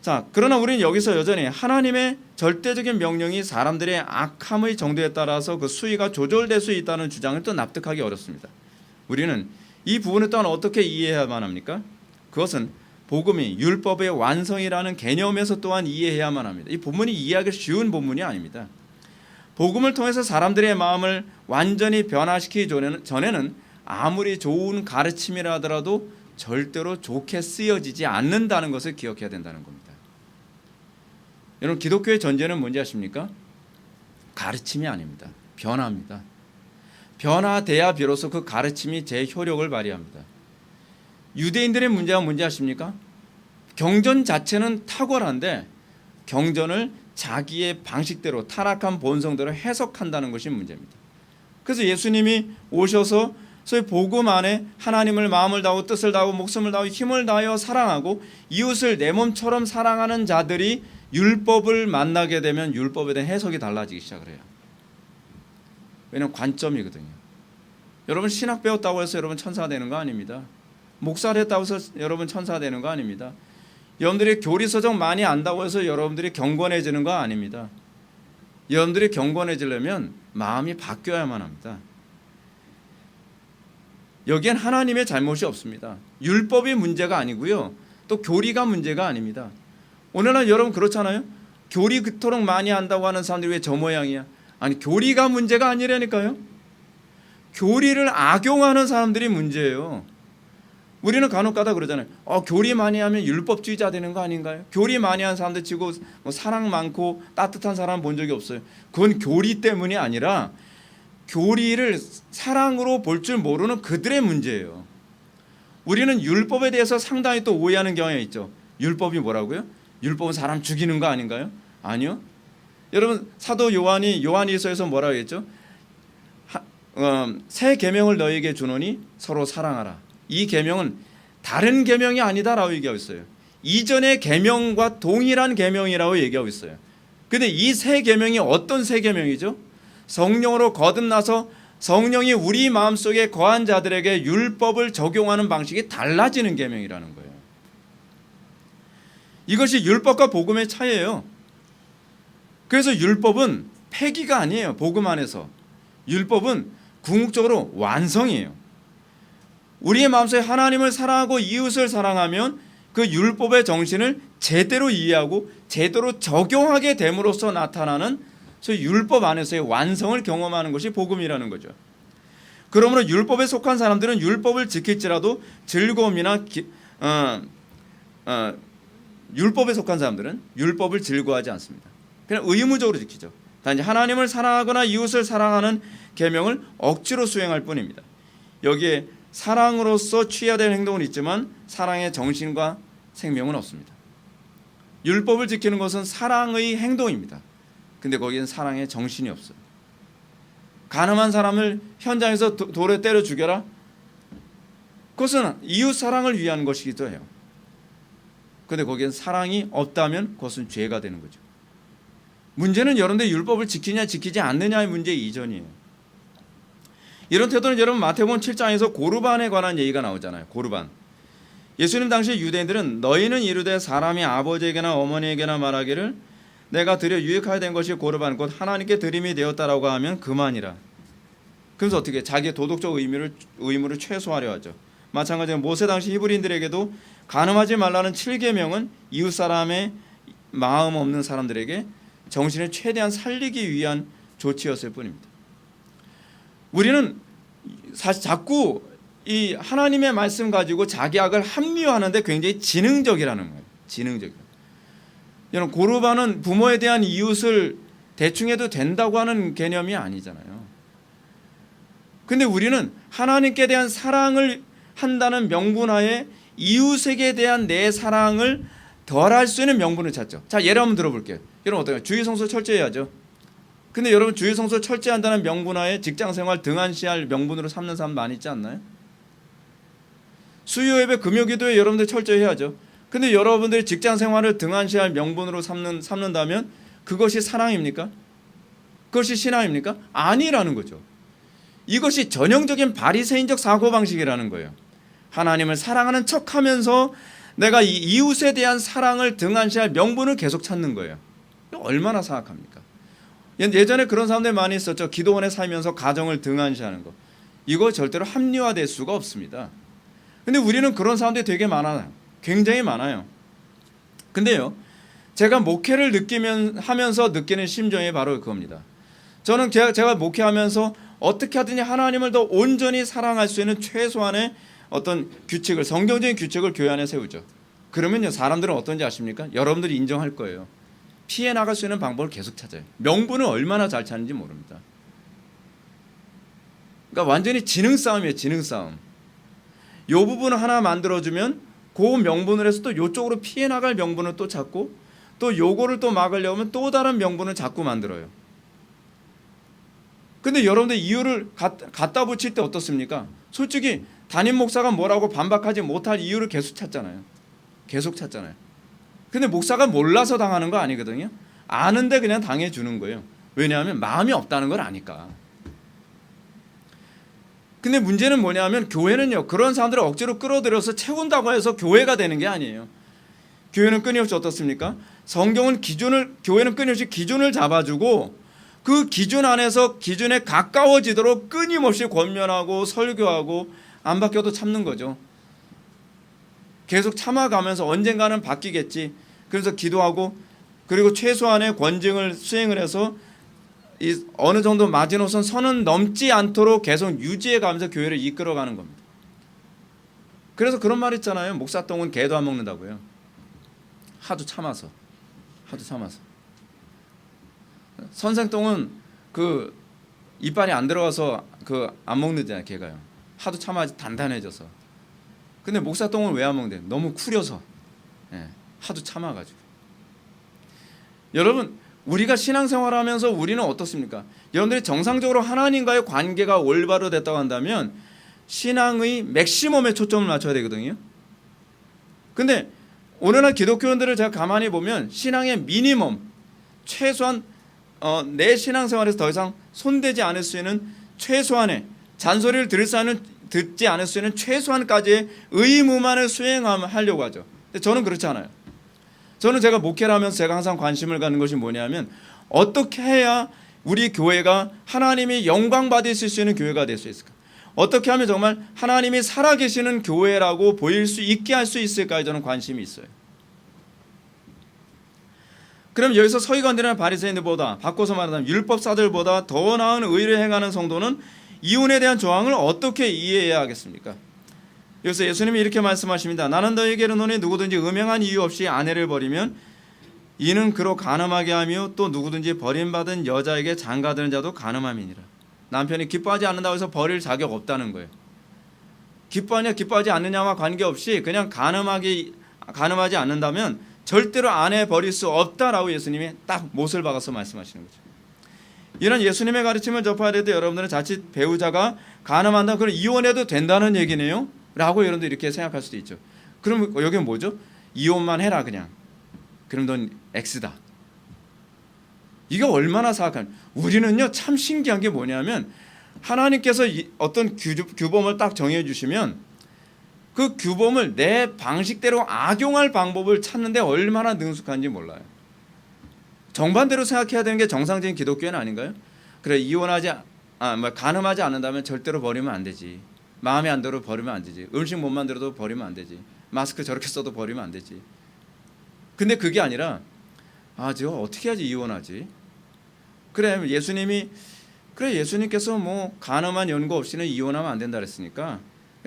자, 그러나 우리는 여기서 여전히 하나님의 절대적인 명령이 사람들의 악함의 정도에 따라서 그 수위가 조절될 수 있다는 주장을 또 납득하기 어렵습니다. 우리는 이 부분을 또한 어떻게 이해해야만 합니까? 그것은 복음이 율법의 완성이라는 개념에서 또한 이해해야만 합니다. 이 본문이 이해하기 쉬운 본문이 아닙니다. 복음을 통해서 사람들의 마음을 완전히 변화시키기 전에는 아무리 좋은 가르침이라 하더라도 절대로 좋게 쓰여지지 않는다는 것을 기억해야 된다는 겁니다. 여러분, 기독교의 전제는 뭔지 아십니까? 가르침이 아닙니다. 변화입니다. 변화돼야 비로소 그 가르침이 제 효력을 발휘합니다. 유대인들의 문제가 뭔지 아십니까? 경전 자체는 탁월한데 경전을 자기의 방식대로 타락한 본성대로 해석한다는 것이 문제입니다. 그래서 예수님이 오셔서 소위 복음 안에 하나님을 마음을 다하고 뜻을 다하고 목숨을 다하고 힘을 다하여 사랑하고 이웃을 내 몸처럼 사랑하는 자들이 율법을 만나게 되면 율법에 대한 해석이 달라지기 시작을 해요. 왜냐하면 관점이거든요. 여러분 신학 배웠다고 해서 여러분 천사 되는 거 아닙니다. 목사를 했다고 해서 여러분 천사 되는 거 아닙니다. 여러분들이 교리서적 많이 안다고 해서 여러분들이 경건해지는 거 아닙니다. 여러분들이 경건해지려면 마음이 바뀌어야만 합니다. 여기엔 하나님의 잘못이 없습니다. 율법이 문제가 아니고요. 또 교리가 문제가 아닙니다. 오늘날 여러분 그렇잖아요. 교리 그토록 많이 안다고 하는 사람들이 왜 저 모양이야? 아니 교리가 문제가 아니라니까요. 교리를 악용하는 사람들이 문제예요. 우리는 간혹가다 그러잖아요. 교리 많이 하면 율법주의자 되는 거 아닌가요? 교리 많이 하는 사람들 치고 사랑 많고 따뜻한 사람 본 적이 없어요. 그건 교리 때문이 아니라 교리를 사랑으로 볼 줄 모르는 그들의 문제예요. 우리는 율법에 대해서 상당히 또 오해하는 경향이 있죠. 율법이 뭐라고요? 율법은 사람 죽이는 거 아닌가요? 아니요. 여러분 사도 요한일서에서 뭐라고 했죠? 새 계명을 너희에게 주노니 서로 사랑하라. 이 계명은 다른 계명이 아니다라고 얘기하고 있어요. 이전의 계명과 동일한 계명이라고 얘기하고 있어요. 근데 이 새 계명이 어떤 새 계명이죠? 성령으로 거듭나서 성령이 우리 마음속에 거한 자들에게 율법을 적용하는 방식이 달라지는 계명이라는 거예요. 이것이 율법과 복음의 차이예요. 그래서 율법은 폐기가 아니에요. 복음 안에서. 율법은 궁극적으로 완성이에요. 우리의 마음속에 하나님을 사랑하고 이웃을 사랑하면 그 율법의 정신을 제대로 이해하고 제대로 적용하게 됨으로써 나타나는 소위 율법 안에서의 완성을 경험하는 것이 복음이라는 거죠. 그러므로 율법에 속한 사람들은 율법을 지킬지라도 즐거움이나 율법에 속한 사람들은 율법을 즐거워하지 않습니다. 그냥 의무적으로 지키죠. 단지 하나님을 사랑하거나 이웃을 사랑하는 계명을 억지로 수행할 뿐입니다. 여기에 사랑으로서 취해야 될 행동은 있지만 사랑의 정신과 생명은 없습니다. 율법을 지키는 것은 사랑의 행동입니다. 근데 거기는 사랑의 정신이 없어요. 가늠한 사람을 현장에서 돌에 때려 죽여라? 그것은 이웃 사랑을 위한 것이기도 해요. 근데 거기엔 사랑이 없다면 그것은 죄가 되는 거죠. 문제는 여러분들 율법을 지키냐 지키지 않느냐의 문제 이전이에요. 이런 태도는 여러분 마태복음 7장에서 고르반에 관한 얘기가 나오잖아요. 고르반. 예수님 당시 유대인들은 너희는 이르되 사람이 아버지에게나 어머니에게나 말하기를 내가 드려 유익하게 된 것이 고르반 곧 하나님께 드림이 되었다라고 하면 그만이라. 그래서 어떻게 자기의 도덕적 의무를 최소화하려 하죠. 마찬가지로 모세 당시 히브리인들에게도 간음하지 말라는 7계명은 이웃 사람의 마음 없는 사람들에게 정신을 최대한 살리기 위한 조치였을 뿐입니다. 우리는 사실 자꾸 이 하나님의 말씀 가지고 자기 악을 합리화하는데 굉장히 지능적이라는 거예요. 지능적. 여러분, 고르반은 부모에 대한 이웃을 대충 해도 된다고 하는 개념이 아니잖아요. 근데 우리는 하나님께 대한 사랑을 한다는 명분하에 이웃에게 대한 내 사랑을 덜할 수 있는 명분을 찾죠. 자, 예를 한번 들어볼게요. 여러분 어때요? 주의 성수 철저해야죠. 근데 여러분 주의 성수 철저한다는 명분하에 직장생활 등한시할 명분으로 삼는 사람 많이 있지 않나요? 수요 예배 금요 기도에 여러분들 철저히 해야죠. 근데 여러분들이 직장 생활을 등한시할 명분으로 삼는다면 그것이 사랑입니까? 그것이 신앙입니까? 아니라는 거죠. 이것이 전형적인 바리새인적 사고방식이라는 거예요. 하나님을 사랑하는 척하면서 내가 이 이웃에 대한 사랑을 등한시할 명분을 계속 찾는 거예요. 얼마나 사악합니까? 예전에 그런 사람들 많이 있었죠. 기도원에 살면서 가정을 등한시하는 거. 이거 절대로 합리화될 수가 없습니다. 근데 우리는 그런 사람들이 되게 많아요. 굉장히 많아요. 근데요, 제가 목회를 하면서 느끼는 심정이 바로 그겁니다. 저는 제가 목회하면서 어떻게 하든지 하나님을 더 온전히 사랑할 수 있는 최소한의 어떤 규칙을, 성경적인 규칙을 교회 안에 세우죠. 그러면요, 사람들은 어떤지 아십니까? 여러분들이 인정할 거예요. 피해 나갈 수 있는 방법을 계속 찾아요. 명분을 얼마나 잘 찾는지 모릅니다. 그러니까 완전히 지능 싸움이에요. 지능 싸움. 요 부분을 하나 만들어주면 그 명분을 해서 또 요쪽으로 피해 나갈 명분을 또 찾고 또 요거를 또 막으려면 또 다른 명분을 자꾸 만들어요. 근데 여러분들 이유를 갖다 붙일 때 어떻습니까? 솔직히 담임 목사가 뭐라고 반박하지 못할 이유를 계속 찾잖아요. 계속 찾잖아요. 근데 목사가 몰라서 당하는 거 아니거든요. 아는데 그냥 당해주는 거예요. 왜냐하면 마음이 없다는 걸 아니까. 근데 문제는 뭐냐면 교회는요, 그런 사람들을 억지로 끌어들여서 채운다고 해서 교회가 되는 게 아니에요. 교회는 끊임없이 어떻습니까? 교회는 끊임없이 기준을 잡아주고 그 기준 안에서 기준에 가까워지도록 끊임없이 권면하고 설교하고 안 바뀌어도 참는 거죠. 계속 참아가면서 언젠가는 바뀌겠지. 그래서 기도하고 그리고 최소한의 권징을 수행을 해서 이 어느 정도 마지노선 선은 넘지 않도록 계속 유지해가면서 교회를 이끌어가는 겁니다. 그래서 그런 말 있잖아요. 목사똥은 개도 안 먹는다고요. 하도 참아서. 선생똥은 그 이빨이 안 들어가서 그 안 먹는잖아요. 개가요. 하도 참아야지 단단해져서. 근데 목사똥은 왜 안 먹는데? 너무 쿠려서. 하도 참아가지고. 여러분, 우리가 신앙생활하면서 우리는 어떻습니까? 여러분들이 정상적으로 하나님과의 관계가 올바로 됐다고 한다면 신앙의 맥시멈에 초점을 맞춰야 되거든요. 근데 오늘날 기독교인들을 제가 가만히 보면 신앙의 미니멈, 최소한 내 신앙생활에서 더 이상 손대지 않을 수 있는 최소한의 잔소리를 듣지 않을 수 있는 최소한까지의 의무만을 수행하려고 하죠. 근데 저는 그렇지 않아요. 저는 제가 목회를 하면서 제가 항상 관심을 갖는 것이 뭐냐면 어떻게 해야 우리 교회가 하나님이 영광 받으실 수 있는 교회가 될 수 있을까? 어떻게 하면 정말 하나님이 살아계시는 교회라고 보일 수 있게 할 수 있을까에 저는 관심이 있어요. 그럼 여기서 서기관들이나 바리새인들보다 바꿔서 말하자면 율법사들보다 더 나은 의를 행하는 성도는 이혼에 대한 조항을 어떻게 이해해야 하겠습니까? 여기서 예수님이 이렇게 말씀하십니다. 나는 너희에게 이르노니 누구든지 음행한 이유 없이 아내를 버리면 이는 그로 간음하게 하며 또 누구든지 버림받은 여자에게 장가드는 자도 간음함이니라. 남편이 기뻐하지 않는다고 해서 버릴 자격 없다는 거예요. 기뻐하냐 기뻐하지 않느냐와 관계없이 그냥 간음하지 않는다면 절대로 아내 버릴 수 없다라고 예수님이 딱 못을 박아서 말씀하시는 거죠. 이런 예수님의 가르침을 접해야 될 때 여러분들은 자칫 배우자가 간음한다 그럼 이혼해도 된다는 얘기네요 라고 여러분들 이렇게 생각할 수도 있죠. 그럼 여기는 뭐죠? 이혼만 해라 그냥. 그럼 넌 X다. 이게 얼마나 사악한. 우리는요 참 신기한 게 뭐냐면 하나님께서 어떤 규범을 딱 정해 주시면 그 규범을 내 방식대로 악용할 방법을 찾는데 얼마나 능숙한지 몰라요. 정반대로 생각해야 되는 게 정상적인 기독교는 아닌가요? 그래, 간음하지 않는다면 절대로 버리면 안 되지. 마음에 안 들어 버리면 안 되지. 음식 못 만들어도 버리면 안 되지. 마스크 저렇게 써도 버리면 안 되지. 근데 그게 아니라 저 어떻게 하지 이혼하지? 예수님께서 뭐 간음한 연고 없이는 이혼하면 안 된다 그랬으니까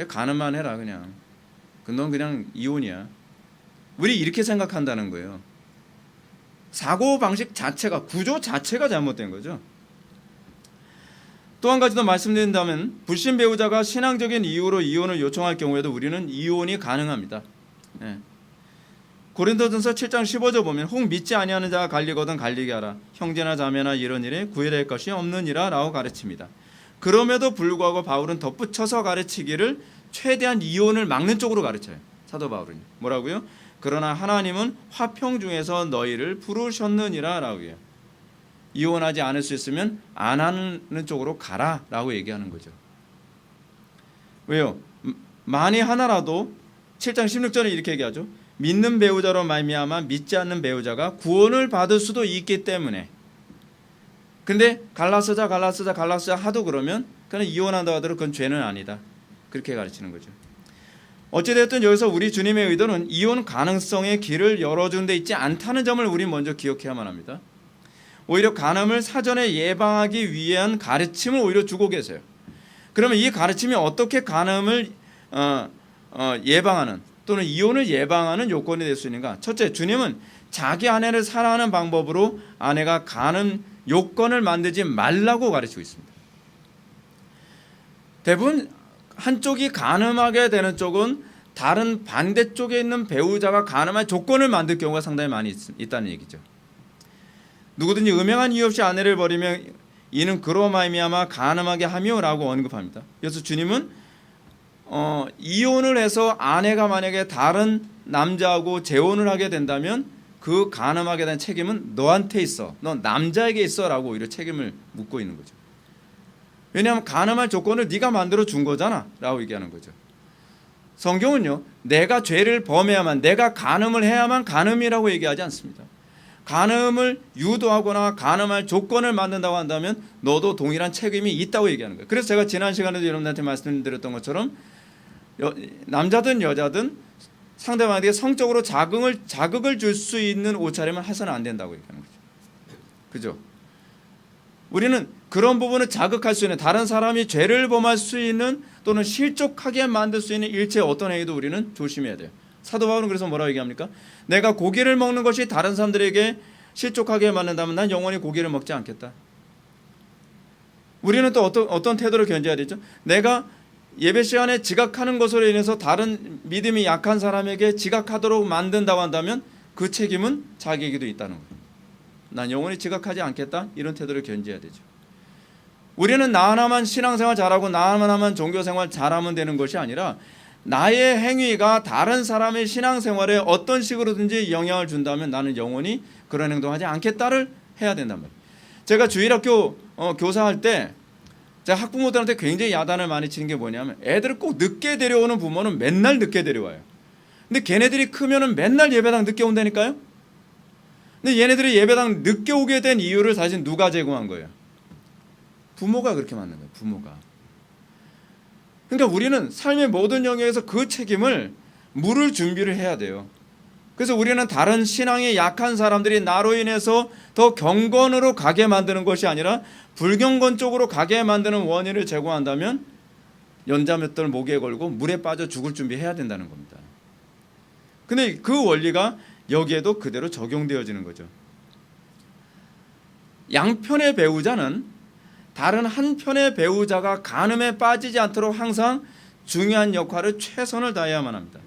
간음만 해라 그냥. 넌 그냥 이혼이야. 우리 이렇게 생각한다는 거예요. 사고 방식 자체가, 구조 자체가 잘못된 거죠. 또 한 가지 더 말씀드린다면 불신 배우자가 신앙적인 이유로 이혼을 요청할 경우에도 우리는 이혼이 가능합니다. 고린도전서 7장 15절 보면 혹 믿지 아니하는 자가 갈리거든 갈리게 하라. 형제나 자매나 이런 일에 구애될 것이 없느니라 라고 가르칩니다. 그럼에도 불구하고 바울은 덧붙여서 가르치기를 최대한 이혼을 막는 쪽으로 가르쳐요. 사도 바울은 뭐라고요? 그러나 하나님은 화평 중에서 너희를 부르셨느니라 라고 해요. 이혼하지 않을 수 있으면 안 하는 쪽으로 가라 라고 얘기하는 거죠. 왜요? 만에 하나라도 7장 16절에 이렇게 얘기하죠. 믿는 배우자로 말미암아 믿지 않는 배우자가 구원을 받을 수도 있기 때문에. 근데 갈라서자 하도 그러면 그냥 이혼한다 하더라도 그건 죄는 아니다. 그렇게 가르치는 거죠. 어찌됐든 여기서 우리 주님의 의도는 이혼 가능성의 길을 열어준 데 있지 않다는 점을 우리 먼저 기억해야만 합니다. 오히려 간음을 사전에 예방하기 위한 가르침을 오히려 주고 계세요. 그러면 이 가르침이 어떻게 간음을 예방하는 또는 이혼을 예방하는 요건이 될 수 있는가? 첫째, 주님은 자기 아내를 사랑하는 방법으로 아내가 간음 요건을 만들지 말라고 가르치고 있습니다. 대부분 한쪽이 간음하게 되는 쪽은 다른 반대쪽에 있는 배우자가 간음할 조건을 만들 경우가 상당히 많이 있다는 얘기죠. 누구든지 음행한 이유 없이 아내를 버리면 이는 그로 말미암아 간음하게 하며라고 언급합니다. 그래서 주님은 이혼을 해서 아내가 만약에 다른 남자하고 재혼을 하게 된다면 그 간음하게 된 책임은 너한테 있어, 너 남자에게 있어라고 오히려 책임을 묻고 있는 거죠. 왜냐하면 간음할 조건을 네가 만들어 준 거잖아 라고 얘기하는 거죠. 성경은요, 내가 죄를 범해야만, 내가 간음을 해야만 간음이라고 얘기하지 않습니다. 간음을 유도하거나 간음할 조건을 만든다고 한다면 너도 동일한 책임이 있다고 얘기하는 거예요. 그래서 제가 지난 시간에도 여러분들한테 말씀드렸던 것처럼 남자든 여자든 상대방에게 성적으로 자극을 줄 수 있는 옷차림을 해서는 안 된다고 얘기하는 거죠. 그죠? 우리는 그런 부분을 자극할 수 있는, 다른 사람이 죄를 범할 수 있는 또는 실족하게 만들 수 있는 일체의 어떤 행위도 우리는 조심해야 돼요. 사도 바울은 그래서 뭐라고 얘기합니까? 내가 고기를 먹는 것이 다른 사람들에게 실족하게 만든다면 난 영원히 고기를 먹지 않겠다. 우리는 또 어떤 태도를 견제해야 되죠? 내가 예배 시간에 지각하는 것으로 인해서 다른 믿음이 약한 사람에게 지각하도록 만든다고 한다면 그 책임은 자기에게도 있다는 거예요. 난 영원히 지각하지 않겠다. 이런 태도를 견제해야 되죠. 우리는 나 하나만 신앙생활 잘하고 나 하나만 종교생활 잘하면 되는 것이 아니라 나의 행위가 다른 사람의 신앙생활에 어떤 식으로든지 영향을 준다면 나는 영원히 그런 행동하지 않겠다를 해야 된단 말이에요. 제가 주일학교 교사할 때 제가 학부모들한테 굉장히 야단을 많이 치는 게 뭐냐면 애들을 꼭 늦게 데려오는 부모는 맨날 늦게 데려와요. 근데 걔네들이 크면은 맨날 예배당 늦게 온다니까요. 근데 얘네들이 예배당 늦게 오게 된 이유를 사실 누가 제공한 거예요? 부모가 그렇게 만든 거예요. 부모가. 그러니까 우리는 삶의 모든 영역에서 그 책임을 물을 준비를 해야 돼요. 그래서 우리는 다른 신앙이 약한 사람들이 나로 인해서 더 경건으로 가게 만드는 것이 아니라 불경건 쪽으로 가게 만드는 원인을 제공한다면 연자맷돌 목에 걸고 물에 빠져 죽을 준비해야 된다는 겁니다. 근데 그 원리가 여기에도 그대로 적용되어지는 거죠. 양편의 배우자는 다른 한편의 배우자가 간음에 빠지지 않도록 항상 중요한 역할을 최선을 다해야만 합니다.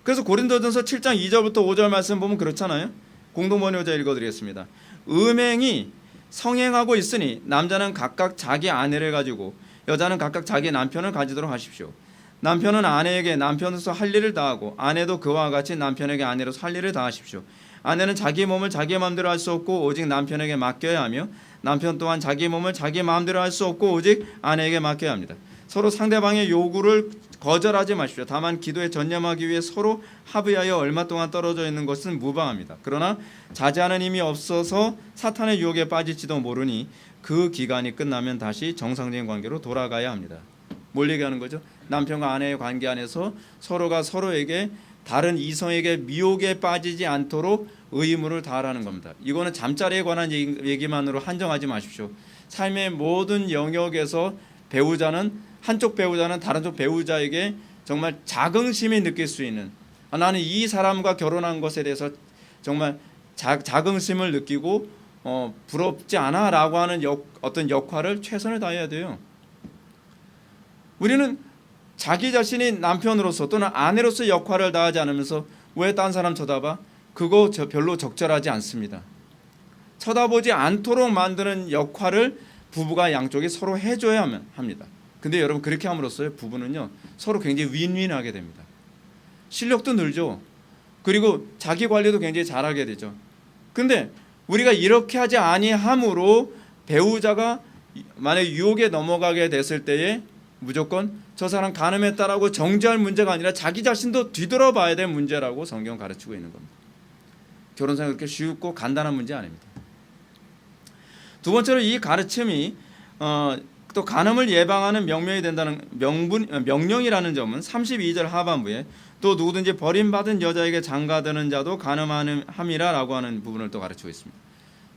그래서 고린도전서 7장 2절부터 5절 말씀 보면 그렇잖아요. 공동번역자 읽어드리겠습니다. 음행이 성행하고 있으니 남자는 각각 자기 아내를 가지고 여자는 각각 자기 남편을 가지도록 하십시오. 남편은 아내에게 남편으로서 할 일을 다하고 아내도 그와 같이 남편에게 아내로서 할 일을 다하십시오. 아내는 자기 몸을 자기 마음대로 할 수 없고 오직 남편에게 맡겨야 하며 남편 또한 자기 몸을 자기 마음대로 할 수 없고 오직 아내에게 맡겨야 합니다. 서로 상대방의 요구를 거절하지 마십시오. 다만 기도에 전념하기 위해 서로 합의하여 얼마 동안 떨어져 있는 것은 무방합니다. 그러나 자제하는 힘이 없어서 사탄의 유혹에 빠질지도 모르니 그 기간이 끝나면 다시 정상적인 관계로 돌아가야 합니다. 뭘 얘기하는 거죠? 남편과 아내의 관계 안에서 서로가 서로에게 다른 이성에게 미혹에 빠지지 않도록 의무를 다하라는 겁니다. 이거는 잠자리에 관한 얘기만으로 한정하지 마십시오. 삶의 모든 영역에서 한쪽 배우자는 다른 쪽 배우자에게 정말 자긍심이 느낄 수 있는, 나는 이 사람과 결혼한 것에 대해서 정말 자긍심을 느끼고 부럽지 않아 라고 하는 어떤 역할을 최선을 다해야 돼요. 우리는 자기 자신이 남편으로서 또는 아내로서 역할을 다하지 않으면서 왜 딴 사람 쳐다봐? 그거 별로 적절하지 않습니다. 쳐다보지 않도록 만드는 역할을 부부가 양쪽이 서로 해줘야 합니다. 근데 여러분, 그렇게 함으로써 부부는요 서로 굉장히 윈윈하게 됩니다. 실력도 늘죠. 그리고 자기 관리도 굉장히 잘하게 되죠. 근데 우리가 이렇게 하지 아니함으로 배우자가 만약에 유혹에 넘어가게 됐을 때에 무조건 저 사람 간음했다라고 정죄할 문제가 아니라 자기 자신도 뒤돌아봐야 될 문제라고 성경은 가르치고 있는 겁니다. 결혼생활 그렇게 쉽고 간단한 문제 아닙니다. 두 번째로 이 가르침이 또 간음을 예방하는 명령이 된다는 명령이라는 점은 32절 하반부에 또 누구든지 버림받은 여자에게 장가드는 자도 간음함이라라고 하는 부분을 또 가르치고 있습니다.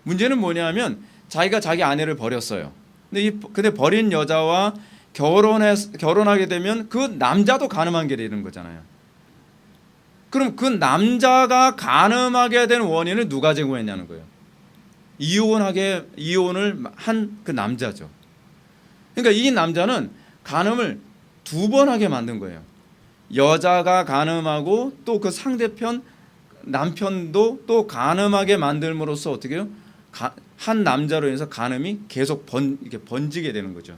문제는 뭐냐면 자기가 자기 아내를 버렸어요. 근데 버린 여자와 결혼하게 되면 그 남자도 간음한 게 되는 거잖아요. 그럼 그 남자가 간음하게 된 원인을 누가 제공했냐는 거예요. 이혼을 한 그 남자죠. 그러니까 이 남자는 간음을 2번 하게 만든 거예요. 여자가 간음하고 또 그 상대편 남편도 또 간음하게 만들므로써 어떻게 해요? 한 남자로 인해서 간음이 계속 이렇게 번지게 되는 거죠.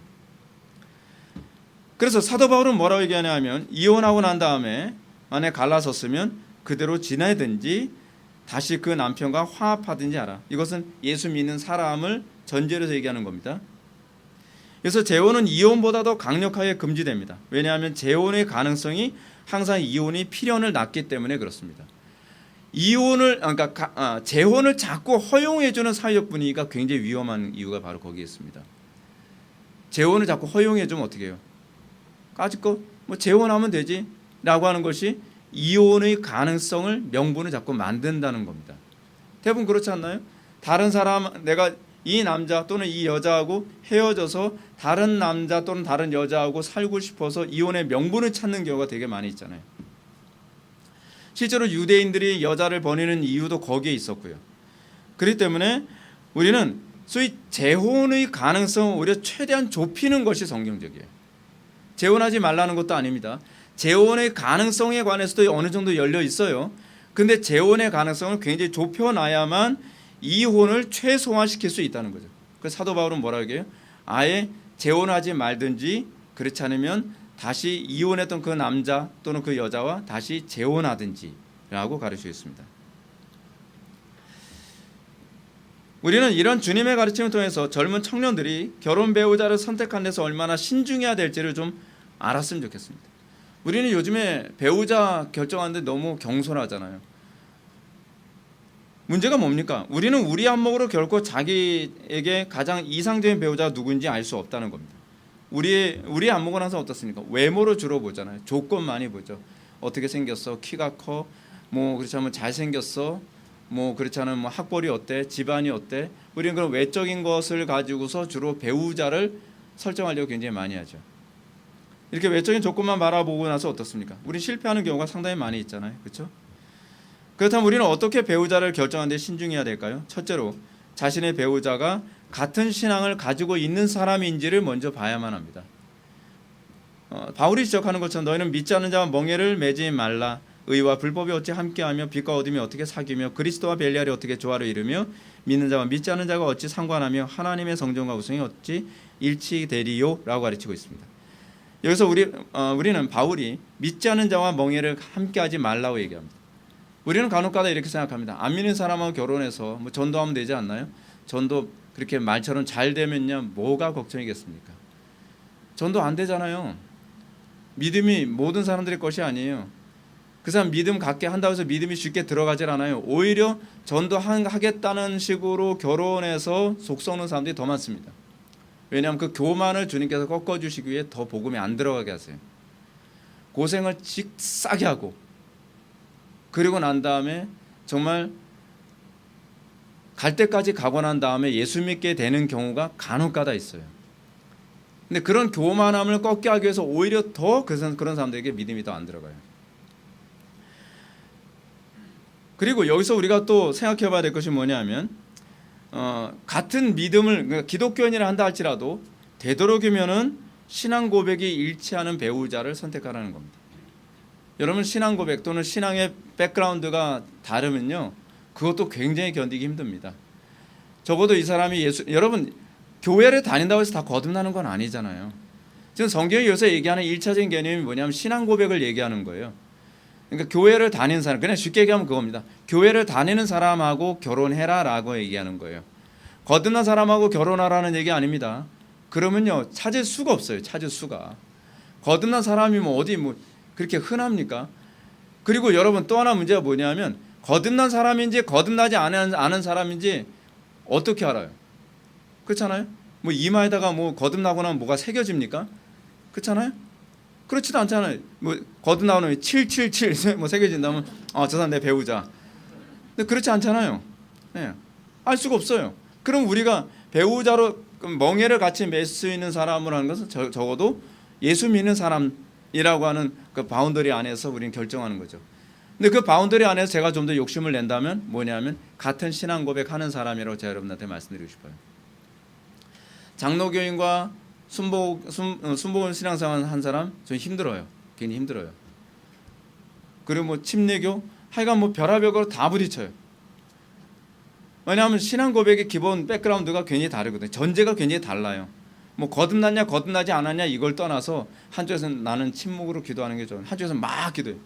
그래서 사도 바울은 뭐라고 얘기하냐 하면 이혼하고 난 다음에 만약에 갈라섰으면 그대로 지내든지 다시 그 남편과 화합하든지 하라. 이것은 예수 믿는 사람을 전제로 해서 얘기하는 겁니다. 그래서 재혼은 이혼보다 더 강력하게 금지됩니다. 왜냐하면 재혼의 가능성이 항상 이혼이 필연을 낳기 때문에 그렇습니다. 재혼을 자꾸 허용해주는 사회적 분위기가 굉장히 위험한 이유가 바로 거기에 있습니다. 재혼을 자꾸 허용해주면 어떻게 해요? 까짓거 뭐 재혼하면 되지 라고 하는 것이 이혼의 가능성을 명분을 자꾸 만든다는 겁니다. 대부분 그렇지 않나요? 다른 사람, 내가 이 남자 또는 이 여자하고 헤어져서 다른 남자 또는 다른 여자하고 살고 싶어서 이혼의 명분을 찾는 경우가 되게 많이 있잖아요. 실제로 유대인들이 여자를 버리는 이유도 거기에 있었고요. 그렇기 때문에 우리는 소위 재혼의 가능성을 오히려 최대한 좁히는 것이 성경적이에요. 재혼하지 말라는 것도 아닙니다. 재혼의 가능성에 관해서도 어느 정도 열려 있어요. 근데 재혼의 가능성을 굉장히 좁혀놔야만 이혼을 최소화시킬 수 있다는 거죠. 그래서 사도 바울은 뭐라고 해요? 아예 재혼하지 말든지 그렇지 않으면 다시 이혼했던 그 남자 또는 그 여자와 다시 재혼하든지 라고 가르치고 있습니다. 우리는 이런 주님의 가르침을 통해서 젊은 청년들이 결혼 배우자를 선택하는 데서 얼마나 신중해야 될지를 좀 알았으면 좋겠습니다. 우리는 요즘에 배우자 결정하는데 너무 경솔하잖아요. 문제가 뭡니까? 우리는 우리 안목으로 결코 자기에게 가장 이상적인 배우자가 누구인지 알 수 없다는 겁니다. 우리 안목은 항상 어떻습니까? 외모로 주로 보잖아요. 조건 많이 보죠. 어떻게 생겼어? 키가 커? 뭐 그렇지 않으면 잘생겼어? 뭐 그렇지 않으면 뭐 학벌이 어때? 집안이 어때? 우리는 그런 외적인 것을 가지고서 주로 배우자를 설정하려고 굉장히 많이 하죠. 이렇게 외적인 조건만 바라보고 나서 어떻습니까? 우리 실패하는 경우가 상당히 많이 있잖아요. 그렇죠? 그렇다면 우리는 어떻게 배우자를 결정하는 데 신중해야 될까요? 첫째로 자신의 배우자가 같은 신앙을 가지고 있는 사람인지를 먼저 봐야만 합니다. 바울이 지적하는 것처럼 너희는 믿지 않는 자와 멍에를 매지 말라. 의와 불법이 어찌 함께하며 빛과 어둠이 어떻게 사귀며 그리스도와 벨리알이 어떻게 조화를 이루며 믿는 자와 믿지 않는 자가 어찌 상관하며 하나님의 성전과 우상이 어찌 일치되리요? 라고 가르치고 있습니다. 여기서 우리는 바울이 믿지 않는 자와 멍에를 함께하지 말라고 얘기합니다. 우리는 간혹가다 이렇게 생각합니다. 안 믿는 사람하고 결혼해서 뭐 전도하면 되지 않나요? 전도 그렇게 말처럼 잘 되면요 뭐가 걱정이겠습니까? 전도 안 되잖아요. 믿음이 모든 사람들의 것이 아니에요. 그 사람 믿음 갖게 한다고 해서 믿음이 쉽게 들어가질 않아요. 오히려 전도하겠다는 식으로 결혼해서 속 썩는 사람들이 더 많습니다. 왜냐하면 그 교만을 주님께서 꺾어주시기 위해 더 복음이 안 들어가게 하세요. 고생을 직싸게 하고 그리고 난 다음에 정말 갈 때까지 가고 난 다음에 예수 믿게 되는 경우가 간혹가다 있어요. 근데 그런 교만함을 꺾게 하기 위해서 오히려 더 그런 사람들에게 믿음이 더 안 들어가요. 그리고 여기서 우리가 또 생각해 봐야 될 것이 뭐냐면 같은 믿음을 그러니까 기독교인이라 한다 할지라도 되도록이면은 신앙 고백이 일치하는 배우자를 선택하라는 겁니다. 여러분 신앙 고백 또는 신앙의 백그라운드가 다르면요 그것도 굉장히 견디기 힘듭니다. 적어도 이 사람이 여러분 교회를 다닌다고 해서 다 거듭나는 건 아니잖아요. 지금 성경이 여기서 얘기하는 1차적인 개념이 뭐냐면 신앙 고백을 얘기하는 거예요. 그러니까 교회를 다니는 사람, 그냥 쉽게 얘기하면 그겁니다. 교회를 다니는 사람하고 결혼해라라고 얘기하는 거예요. 거듭난 사람하고 결혼하라는 얘기 아닙니다. 그러면요 찾을 수가 없어요. 찾을 수가. 거듭난 사람이 뭐 어디 뭐 그렇게 흔합니까? 그리고 여러분 또 하나 문제가 뭐냐면 거듭난 사람인지 거듭나지 않은 사람인지 어떻게 알아요? 그렇잖아요. 뭐 이마에다가 뭐 거듭나고 나면 뭐가 새겨집니까? 그렇잖아요. 그렇지도 않잖아요. 뭐 거듭나오는 777 뭐 새겨진다면 저 사람 내 배우자. 근데 그렇지 않잖아요. 네. 알 수가 없어요. 그럼 우리가 배우자로 멍에를 같이 맺을 수 있는 사람을 하는 것은 적어도 예수 믿는 사람이라고 하는 그 바운더리 안에서 우리는 결정하는 거죠. 근데 그 바운더리 안에서 제가 좀 더 욕심을 낸다면 뭐냐면 같은 신앙 고백하는 사람이라고 제가 여러분한테 말씀드리고 싶어요. 장로교인과 순복음 신앙생활 한 사람 좀 힘들어요. 괜히 힘들어요. 그리고 뭐 침례교 하여간 뭐 별하별거로 다 부딪혀요. 왜냐하면 신앙 고백의 기본 백그라운드가 굉장히 다르거든요. 전제가 굉장히 달라요. 뭐 거듭났냐 거듭나지 않았냐 이걸 떠나서 한쪽에서는 나는 침묵으로 기도하는 게 좋아요. 한쪽에서는 막 기도해요.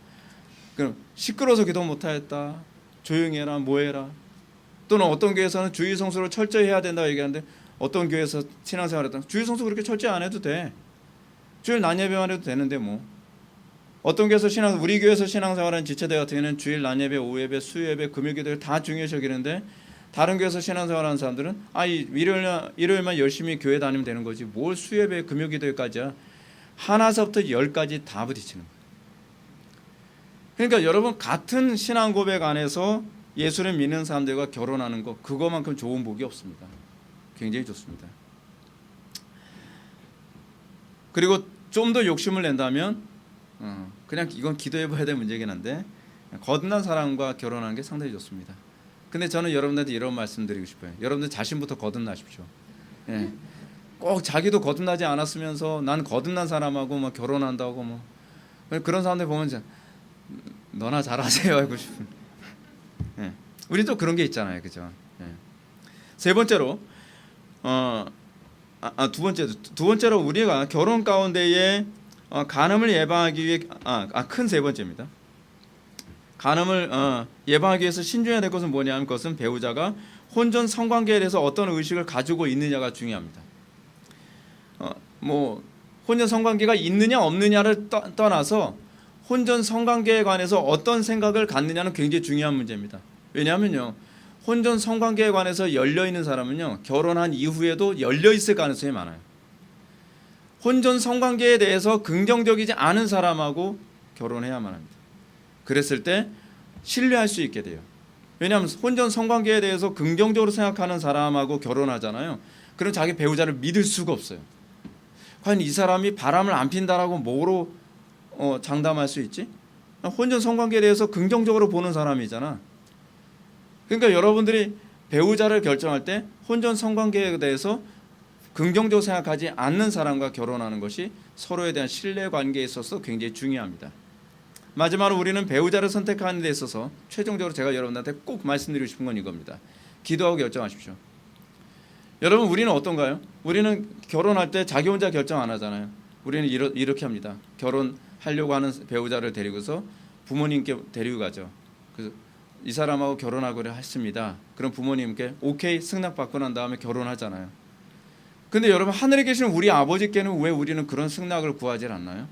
그럼 시끄러워서 기도 못하겠다. 조용히 해라 뭐해라. 또는 어떤 교회에서는 주의 성수를 철저히 해야 된다고 얘기하는데 어떤 교회에서 신앙생활 했던 주일 성수 그렇게 철저히 안 해도 돼. 주일 낮 예배만 해도 되는데 뭐. 어떤 교회에서 우리 교회에서 신앙생활하는 지체들 같은 경우는 주일 낮 예배, 오후 예배, 수요 예배, 금요 기도를 다 중요시 여기는데 다른 교회에서 신앙생활하는 사람들은 일요일만 열심히 교회 다니면 되는 거지 뭘 수요 예배, 금요 기도까지야. 하나서부터 열까지 다 부딪히는 거예요. 그러니까 여러분 같은 신앙 고백 안에서 예수를 믿는 사람들과 결혼하는 거 그거만큼 좋은 복이 없습니다. 굉장히 좋습니다. 그리고 좀 더 욕심을 낸다면 그냥 이건 기도해 봐야 될 문제긴 한데 거듭난 사람과 결혼하는 게 상당히 좋습니다. 근데 저는 여러분들한테 이런 말씀 드리고 싶어요. 여러분들 자신부터 거듭나십시오. 예. 꼭 자기도 거듭나지 않았으면서 난 거듭난 사람하고 뭐 결혼한다고 뭐 그런 사람들 보면 너나 잘하세요 하고 싶은. 예. 우리 또 그런 게 있잖아요, 그죠? 예. 세 번째로 두 번째로 우리가 결혼 가운데에 간음을 예방하기 위해 큰 세 번째입니다. 간음을 예방하기 위해서 신중해야 될 것은 뭐냐면 그것은 배우자가 혼전 성관계에 대해서 어떤 의식을 가지고 있느냐가 중요합니다. 뭐 혼전 성관계가 있느냐 없느냐를 떠나서 혼전 성관계에 관해서 어떤 생각을 갖느냐는 굉장히 중요한 문제입니다. 왜냐하면요. 혼전 성관계에 관해서 열려있는 사람은요. 결혼한 이후에도 열려있을 가능성이 많아요. 혼전 성관계에 대해서 긍정적이지 않은 사람하고 결혼해야만 합니다. 그랬을 때 신뢰할 수 있게 돼요. 왜냐하면 혼전 성관계에 대해서 긍정적으로 생각하는 사람하고 결혼하잖아요. 그럼 자기 배우자를 믿을 수가 없어요. 과연 이 사람이 바람을 안 핀다라고 뭐로 장담할 수 있지? 혼전 성관계에 대해서 긍정적으로 보는 사람이잖아. 그러니까 여러분들이 배우자를 결정할 때 혼전 성관계에 대해서 긍정적으로 생각하지 않는 사람과 결혼하는 것이 서로에 대한 신뢰관계에 있어서 굉장히 중요합니다. 마지막으로 우리는 배우자를 선택하는 데 있어서 최종적으로 제가 여러분한테 꼭 말씀드리고 싶은 건 이겁니다. 기도하고 결정하십시오. 여러분 우리는 어떤가요? 우리는 결혼할 때 자기 혼자 결정 안 하잖아요. 우리는 이렇게 합니다. 결혼하려고 하는 배우자를 데리고서 부모님께 데리고 가죠. 그래서 이 사람하고 결혼하기로 했습니다. 그럼 부모님께 오케이 승낙받고 난 다음에 결혼하잖아요. 근데 여러분, 하늘에 계신 우리 아버지께는 왜 우리는 그런 승낙을 구하지 않나요?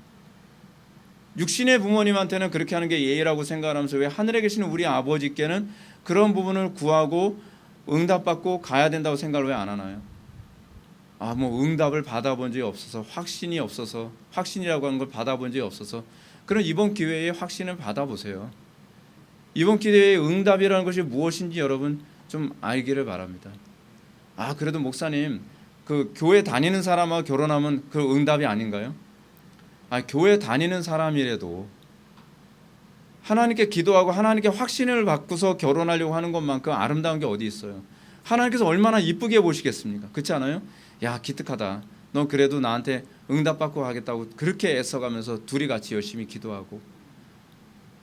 육신의 부모님한테는 그렇게 하는 게 예의라고 생각하면서 왜 하늘에 계시는 우리 아버지께는 그런 부분을 구하고 응답받고 가야 된다고 생각을 왜 안 하나요? 뭐 응답을 받아본 적이 없어서, 확신이 없어서, 확신이라고 하는 걸 받아본 적이 없어서. 그럼 이번 기회에 확신을 받아보세요. 이번 기회에 응답이라는 것이 무엇인지 여러분 좀 알기를 바랍니다. 그래도 목사님, 그 교회 다니는 사람하고 결혼하면 그 응답이 아닌가요? 교회 다니는 사람이라도 하나님께 기도하고 하나님께 확신을 받고서 결혼하려고 하는 것만큼 아름다운 게 어디 있어요? 하나님께서 얼마나 이쁘게 보시겠습니까? 그렇지 않아요? 야, 기특하다. 너 그래도 나한테 응답받고 하겠다고 그렇게 애써가면서 둘이 같이 열심히 기도하고.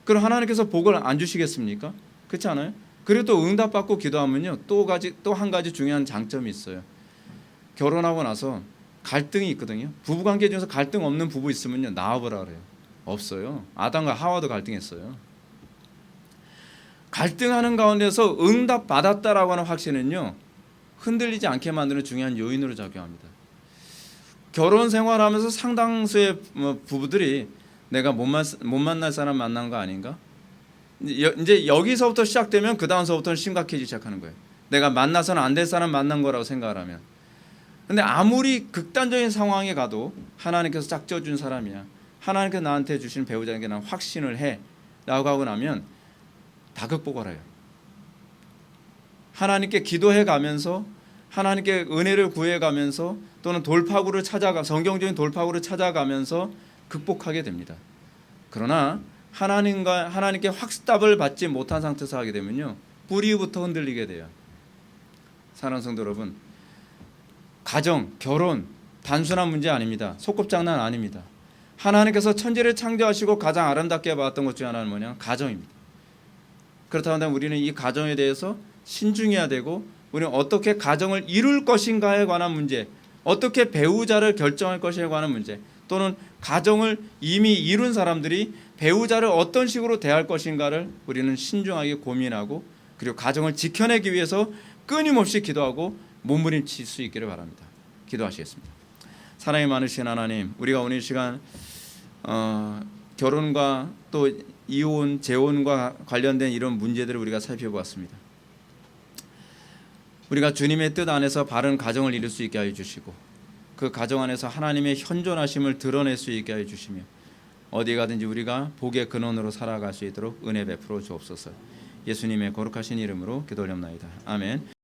그럼 하나님께서 복을 안 주시겠습니까? 그렇지 않아요? 그리고 또 응답받고 기도하면요, 또 한 가지 중요한 장점이 있어요. 결혼하고 나서 갈등이 있거든요. 부부관계 중에서 갈등 없는 부부 있으면요, 나와보라 그래요. 없어요. 아담과 하와도 갈등했어요. 갈등하는 가운데서 응답 받았다라고 하는 확신은요, 흔들리지 않게 만드는 중요한 요인으로 작용합니다. 결혼 생활하면서 상당수의 부부들이 내가 못 만날 사람 만난 거 아닌가? 이제 여기서부터 시작되면 그 다음서부터는 심각해지기 시작하는 거예요. 내가 만나서는 안 될 사람 만난 거라고 생각을 하면. 근데 아무리 극단적인 상황에 가도 하나님께서 짝져준 사람이야, 하나님께서 나한테 주신 배우자에게 난 확신을 해 라고 하고 나면 다 극복을 해요. 하나님께 기도해 가면서, 하나님께 은혜를 구해 가면서, 또는 돌파구를 성경적인 돌파구를 찾아가면서 극복하게 됩니다. 그러나 하나님께 확답을 받지 못한 상태에서 하게 되면요, 뿌리부터 흔들리게 돼요. 사랑하는 성도 여러분, 가정, 결혼 단순한 문제 아닙니다. 소꿉장난 아닙니다. 하나님께서 천지를 창조하시고 가장 아름답게 봤던 것 중에 하나는 뭐냐? 가정입니다. 그렇다면 우리는 이 가정에 대해서 신중해야 되고, 우리는 어떻게 가정을 이룰 것인가에 관한 문제, 어떻게 배우자를 결정할 것에 관한 문제, 또는 가정을 이미 이룬 사람들이 배우자를 어떤 식으로 대할 것인가를 우리는 신중하게 고민하고, 그리고 가정을 지켜내기 위해서 끊임없이 기도하고 몸부림칠 수 있기를 바랍니다. 기도하시겠습니다. 사랑이 많으신 하나님, 우리가 오늘 이 시간 결혼과 또 이혼, 재혼과 관련된 이런 문제들을 우리가 살펴보았습니다. 우리가 주님의 뜻 안에서 바른 가정을 이룰 수 있게 하여 주시고, 그 가정 안에서 하나님의 현존하심을 드러낼 수 있게 하여 주시며, 어디 가든지 우리가 복의 근원으로 살아갈 수 있도록 은혜 베풀어 주옵소서. 예수님의 거룩하신 이름으로 기도 올려옵나이다. 아멘.